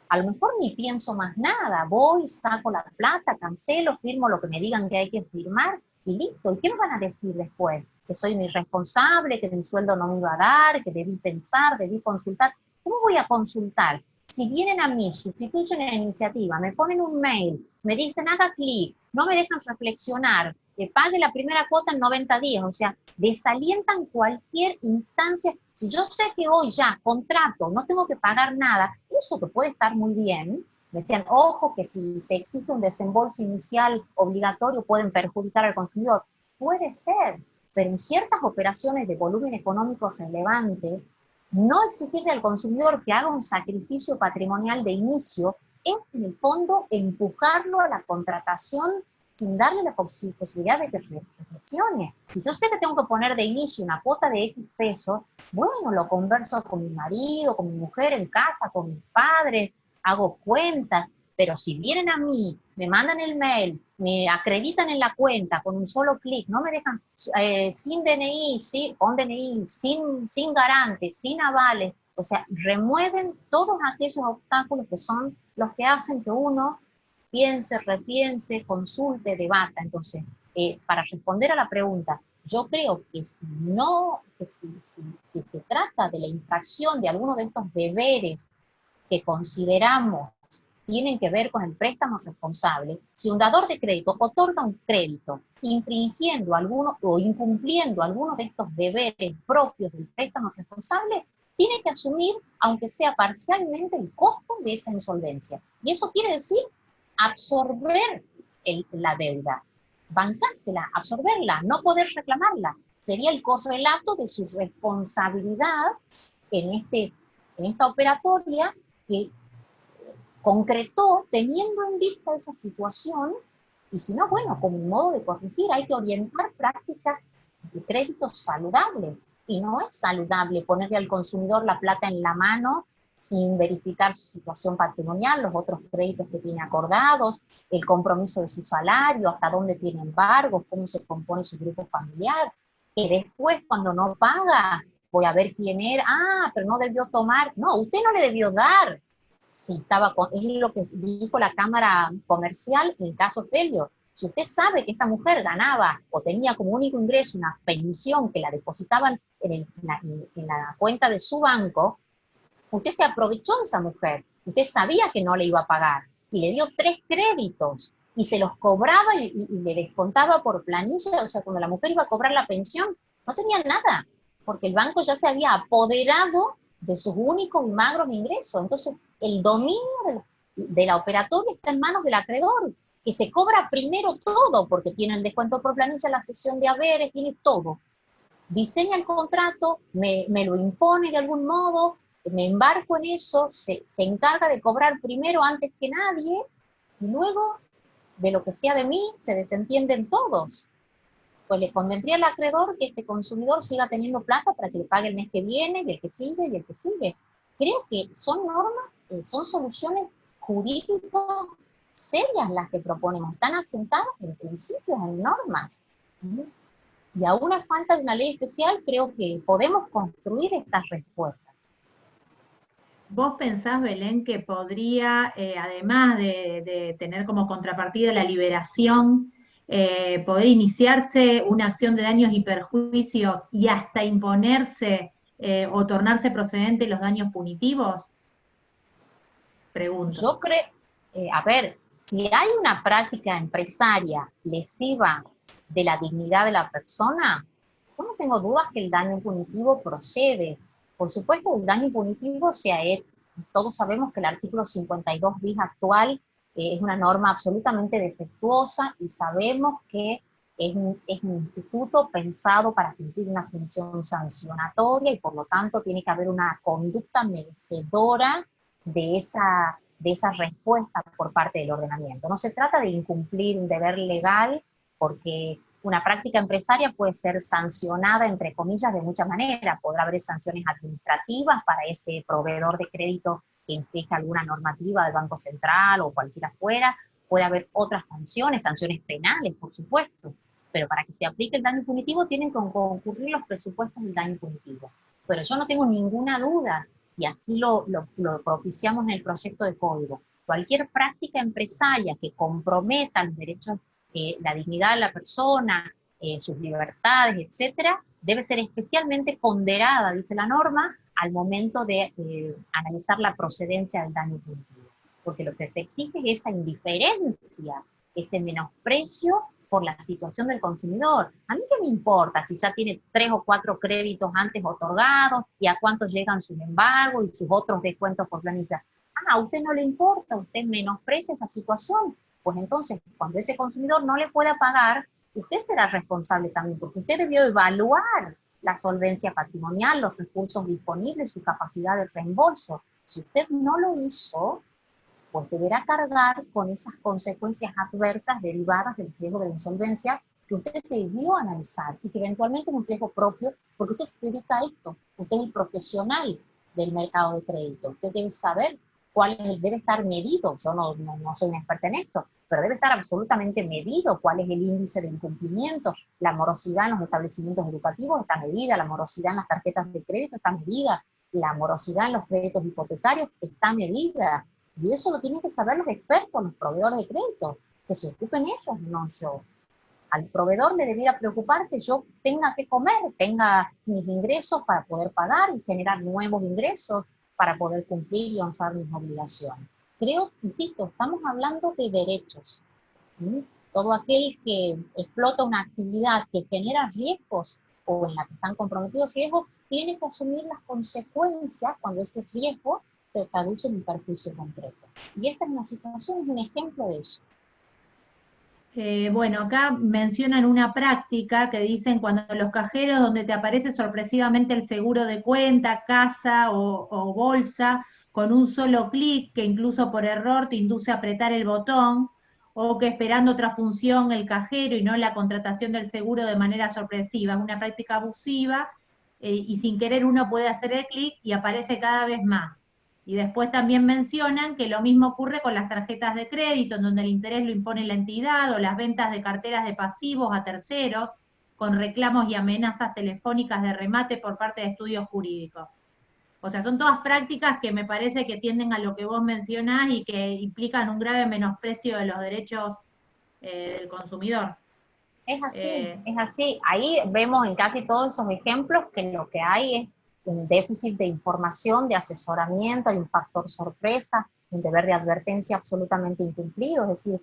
A lo mejor ni pienso más nada, voy, saco la plata, cancelo, firmo lo que me digan que hay que firmar, y listo. ¿Y qué me van a decir después? Que soy un irresponsable, que mi sueldo no me iba a dar, que debí pensar, debí consultar. ¿Cómo voy a consultar? Si vienen a mí, sustituyen la iniciativa, me ponen un mail, me dicen haga clic, no me dejan reflexionar, que pague la primera cuota en 90 días, o sea, desalientan cualquier instancia. Si yo sé que hoy ya contrato, no tengo que pagar nada, eso que puede estar muy bien. Me decían, ojo, que si se exige un desembolso inicial obligatorio pueden perjudicar al consumidor. Puede ser, pero en ciertas operaciones de volumen económico relevante, no exigirle al consumidor que haga un sacrificio patrimonial de inicio es, en el fondo, empujarlo a la contratación sin darle la posibilidad de que reflexione. Si yo sé que tengo que poner de inicio una cuota de X pesos, bueno, lo converso con mi marido, con mi mujer en casa, con mis padres, hago cuentas, pero si vienen a mí, me mandan el mail, me acreditan en la cuenta con un solo clic, no me dejan sin DNI, con DNI, sin garantes, sin avales, o sea, remueven todos aquellos obstáculos que son los que hacen que uno piense, repiense, consulte, debata. Entonces, para responder a la pregunta, yo creo que si se trata de la infracción de alguno de estos deberes que consideramos tienen que ver con el préstamo responsable, si un dador de crédito otorga un crédito infringiendo alguno o incumpliendo alguno de estos deberes propios del préstamo responsable, tiene que asumir, aunque sea parcialmente, el costo de esa insolvencia. Y eso quiere decir absorber la deuda, bancársela, absorberla, no poder reclamarla. Sería el correlato de su responsabilidad en esta operatoria que concretó teniendo en vista esa situación, y si no, bueno, como un modo de corregir, hay que orientar prácticas de crédito saludables, y no es saludable ponerle al consumidor la plata en la mano sin verificar su situación patrimonial, los otros créditos que tiene acordados, el compromiso de su salario, hasta dónde tiene embargos, cómo se compone su grupo familiar, que después cuando no paga, voy a ver quién era, pero no debió tomar, no, usted no le debió dar. Si estaba es lo que dijo la Cámara Comercial en el caso Pelio. Si usted sabe que esta mujer ganaba o tenía como único ingreso una pensión que la depositaban en la cuenta de su banco, usted se aprovechó de esa mujer. Usted sabía que no le iba a pagar y le dio 3 créditos y se los cobraba y le descontaba por planilla. O sea, cuando la mujer iba a cobrar la pensión, no tenía nada, porque el banco ya se había apoderado de sus únicos y magros ingresos. Entonces, el dominio de la operatoria está en manos del acreedor, que se cobra primero todo, porque tiene el descuento por planilla, la cesión de haberes, tiene todo. Diseña el contrato, me lo impone de algún modo, me embarco en eso, se encarga de cobrar primero antes que nadie, y luego, de lo que sea de mí, se desentienden todos. Pues le convendría al acreedor que este consumidor siga teniendo plata para que le pague el mes que viene, y el que sigue, y el que sigue. Creo que son normas, son soluciones jurídicas serias las que proponemos, están asentadas en principios, en normas. Y aún a falta de una ley especial, creo que podemos construir estas respuestas. ¿Vos pensás, Belén, que podría, además de tener como contrapartida la liberación, poder iniciarse una acción de daños y perjuicios y hasta imponerse o tornarse procedente los daños punitivos? Pregunto. Yo creo, a ver, si hay una práctica empresaria lesiva de la dignidad de la persona, yo no tengo dudas que el daño punitivo procede. Por supuesto, el daño punitivo se ha hecho. Todos sabemos que el artículo 52 bis actual es una norma absolutamente defectuosa y sabemos que es un instituto pensado para cumplir una función sancionatoria y por lo tanto tiene que haber una conducta merecedora de esa respuesta por parte del ordenamiento. No se trata de incumplir un deber legal, porque una práctica empresaria puede ser sancionada, entre comillas, de muchas maneras. Podrá haber sanciones administrativas para ese proveedor de crédito que infrinja alguna normativa del Banco Central o cualquiera fuera. Puede haber otras sanciones penales, por supuesto. Pero para que se aplique el daño punitivo tienen que concurrir los presupuestos del daño punitivo. Pero yo no tengo ninguna duda, y así lo propiciamos en el proyecto de código, cualquier práctica empresaria que comprometa los derechos, la dignidad de la persona, sus libertades, etcétera, debe ser especialmente ponderada, dice la norma, al momento de analizar la procedencia del daño punitivo. Porque lo que se exige es esa indiferencia, ese menosprecio por la situación del consumidor. A mí qué me importa si ya tiene 3 o 4 créditos antes otorgados y a cuánto llegan sus embargos y sus otros descuentos por planilla. A usted no le importa, usted menosprecia esa situación. Pues entonces, cuando ese consumidor no le pueda pagar, usted será responsable también, porque usted debió evaluar la solvencia patrimonial, los recursos disponibles, su capacidad de reembolso. Si usted no lo hizo, pues deberá cargar con esas consecuencias adversas derivadas del riesgo de la insolvencia que usted debió analizar y que eventualmente es un riesgo propio, porque usted se dedica a esto, usted es el profesional del mercado de crédito, usted debe saber debe estar medido, yo no soy una experta en esto, pero debe estar absolutamente medido cuál es el índice de incumplimiento, la morosidad en los establecimientos educativos está medida, la morosidad en las tarjetas de crédito está medida, la morosidad en los créditos hipotecarios está medida. Y eso lo tienen que saber los expertos, los proveedores de crédito, que se ocupen ellos, no yo. Al proveedor le debiera preocupar que yo tenga que comer, tenga mis ingresos para poder pagar y generar nuevos ingresos para poder cumplir y honrar mis obligaciones. Creo, insisto, estamos hablando de derechos. Todo aquel que explota una actividad que genera riesgos o en la que están comprometidos riesgos, tiene que asumir las consecuencias cuando ese riesgo se traduce en un perjuicio concreto. Y esta es una situación, es un ejemplo de eso. Bueno, acá mencionan una práctica que dicen cuando los cajeros donde te aparece sorpresivamente el seguro de cuenta, casa o bolsa, con un solo clic que incluso por error te induce a apretar el botón, o que esperando otra función el cajero y no la contratación del seguro de manera sorpresiva. Es una práctica abusiva y sin querer uno puede hacer el clic y aparece cada vez más. Y después también mencionan que lo mismo ocurre con las tarjetas de crédito, en donde el interés lo impone la entidad, o las ventas de carteras de pasivos a terceros, con reclamos y amenazas telefónicas de remate por parte de estudios jurídicos. O sea, son todas prácticas que me parece que tienden a lo que vos mencionás y que implican un grave menosprecio de los derechos del consumidor. Es así. Ahí vemos en casi todos esos ejemplos que lo que hay es un déficit de información, de asesoramiento, hay un factor sorpresa, un deber de advertencia absolutamente incumplido, es decir,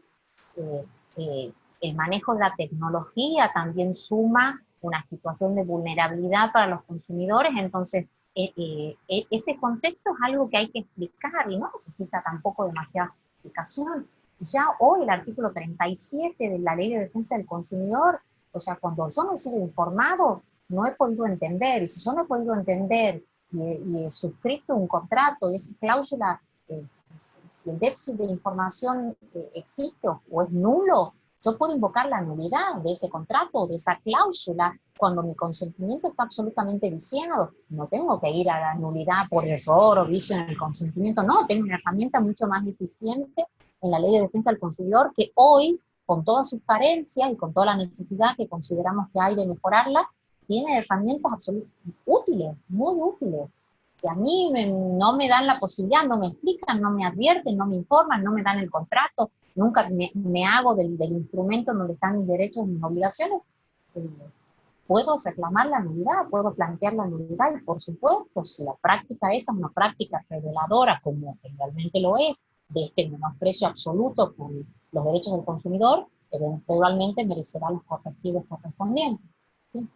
el manejo de la tecnología también suma una situación de vulnerabilidad para los consumidores, entonces ese contexto es algo que hay que explicar y no necesita tampoco demasiada explicación. Ya hoy el artículo 37 de la Ley de Defensa del Consumidor, o sea, cuando yo no he sido informado, no he podido entender, y si yo no he podido entender y he suscrito un contrato y esa cláusula, si el déficit de información existe o es nulo, yo puedo invocar la nulidad de ese contrato o de esa cláusula cuando mi consentimiento está absolutamente viciado. No tengo que ir a la nulidad por error o vicio en el consentimiento, no, tengo una herramienta mucho más eficiente en la Ley de Defensa del Consumidor que hoy, con todas sus carencias y con toda la necesidad que consideramos que hay de mejorarla, tiene herramientas absolutamente útiles, muy útiles. Si a mí no me dan la posibilidad, no me explican, no me advierten, no me informan, no me dan el contrato, nunca me hago del instrumento donde están mis derechos y mis obligaciones, puedo reclamar la nulidad, puedo plantear la nulidad, y por supuesto, si la práctica esa es una práctica reveladora, como realmente lo es, de este menosprecio absoluto por los derechos del consumidor, eventualmente merecerá los correctivos correspondientes. ¿Sí?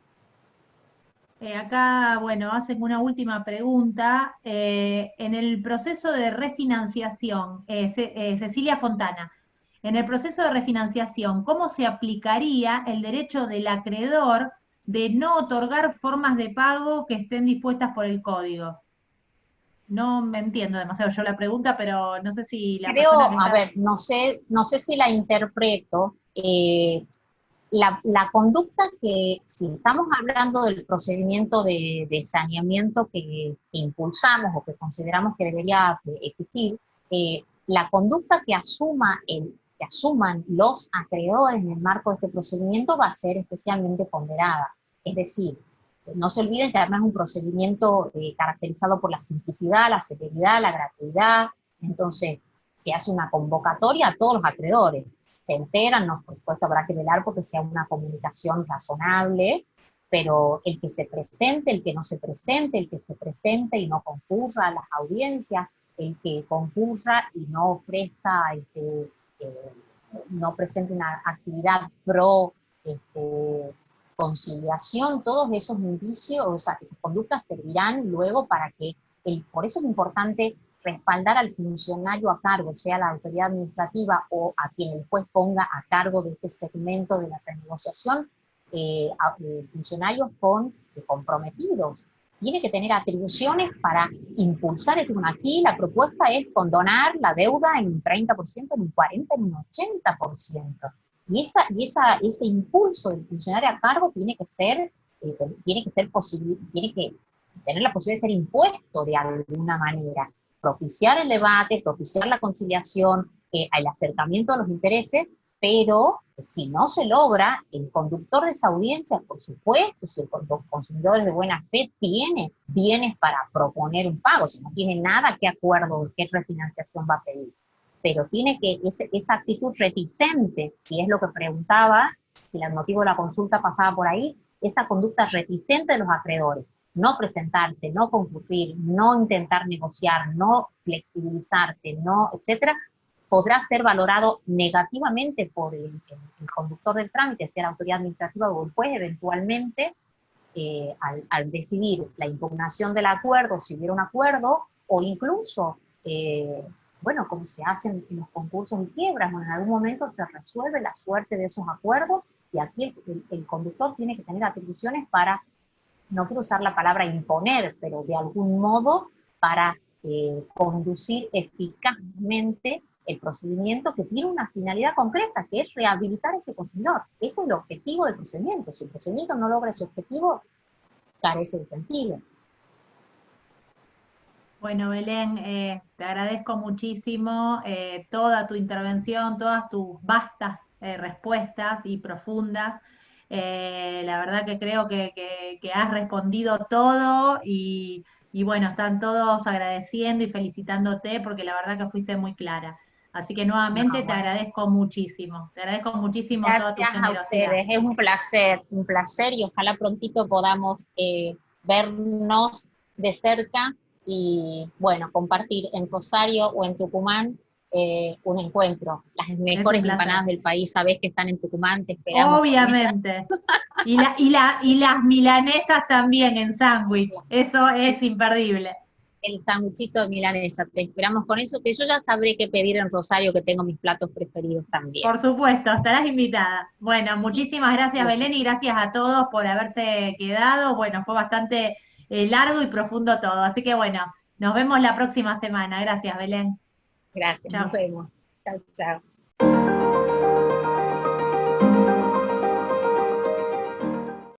Acá, bueno, hacen una última pregunta. En el proceso de refinanciación, Cecilia Fontana, en el proceso de refinanciación, ¿cómo se aplicaría el derecho del acreedor de no otorgar formas de pago que estén dispuestas por el código? No me entiendo demasiado yo la pregunta, pero no sé si la Creo, persona que a está... ver, no sé si la interpreto. La conducta que, si estamos hablando del procedimiento de saneamiento que impulsamos o que consideramos que debería existir, la conducta que asuman los acreedores en el marco de este procedimiento va a ser especialmente ponderada. Es decir, no se olviden que además es un procedimiento caracterizado por la simplicidad, la celeridad, la gratuidad. Entonces, se hace una convocatoria a todos los acreedores. Se enteran, no, por supuesto habrá que velar porque sea una comunicación razonable, pero el que se presente, el que no se presente, el que se presente y no concurra a las audiencias, el que concurra y no ofrezca, no presente una actividad pro conciliación, todos esos indicios, o sea, esas conductas servirán luego para que, por eso es importante respaldar al funcionario a cargo, sea la autoridad administrativa o a quien el juez ponga a cargo de este segmento de la renegociación, funcionarios comprometidos. Tiene que tener atribuciones para impulsar, es decir, bueno, aquí la propuesta es condonar la deuda en un 30%, en un 40%, en un 80%. Y ese impulso del funcionario a cargo tiene que tener la posibilidad de ser impuesto de alguna manera, propiciar el debate, propiciar la conciliación, el acercamiento a los intereses, pero si no se logra, el conductor de esa audiencia, por supuesto, si los consumidores de buena fe tiene bienes para proponer un pago, si no tiene nada, ¿qué acuerdo, qué refinanciación va a pedir? Pero tiene que, esa actitud reticente, si es lo que preguntaba, si el motivo de la consulta pasaba por ahí, esa conducta reticente de los acreedores, no presentarse, no concurrir, no intentar negociar, no flexibilizarse, no, etcétera, podrá ser valorado negativamente por el conductor del trámite, sea la autoridad administrativa o el juez, eventualmente, al decidir la impugnación del acuerdo, si hubiera un acuerdo, o incluso, bueno, como se hacen en los concursos y quiebras, bueno, en algún momento se resuelve la suerte de esos acuerdos, y aquí el conductor tiene que tener atribuciones para, no quiero usar la palabra imponer, pero de algún modo para conducir eficazmente el procedimiento que tiene una finalidad concreta, que es rehabilitar a ese consumidor. Ese es el objetivo del procedimiento. Si el procedimiento no logra ese objetivo, carece de sentido. Bueno, Belén, te agradezco muchísimo toda tu intervención, todas tus vastas respuestas y profundas. La verdad que creo que has respondido todo y bueno, están todos agradeciendo y felicitándote porque la verdad que fuiste muy clara. Así que nuevamente te agradezco muchísimo toda tu Gracias a generosidad. ustedes, es un placer y ojalá prontito podamos vernos de cerca y bueno, compartir en Rosario o en Tucumán un encuentro. Las mejores empanadas del país, sabés que están en Tucumán, te esperamos. Obviamente. Y las milanesas también en sándwich, eso es imperdible. El sanguchito de milanesa, te esperamos con eso, que yo ya sabré qué pedir en Rosario, que tengo mis platos preferidos también. Por supuesto, estarás invitada. Bueno, muchísimas gracias Belén y gracias a todos por haberse quedado. Bueno, fue bastante largo y profundo todo, así que bueno, nos vemos la próxima semana. Gracias Belén. Gracias, Chao. Nos vemos. Chao, chao.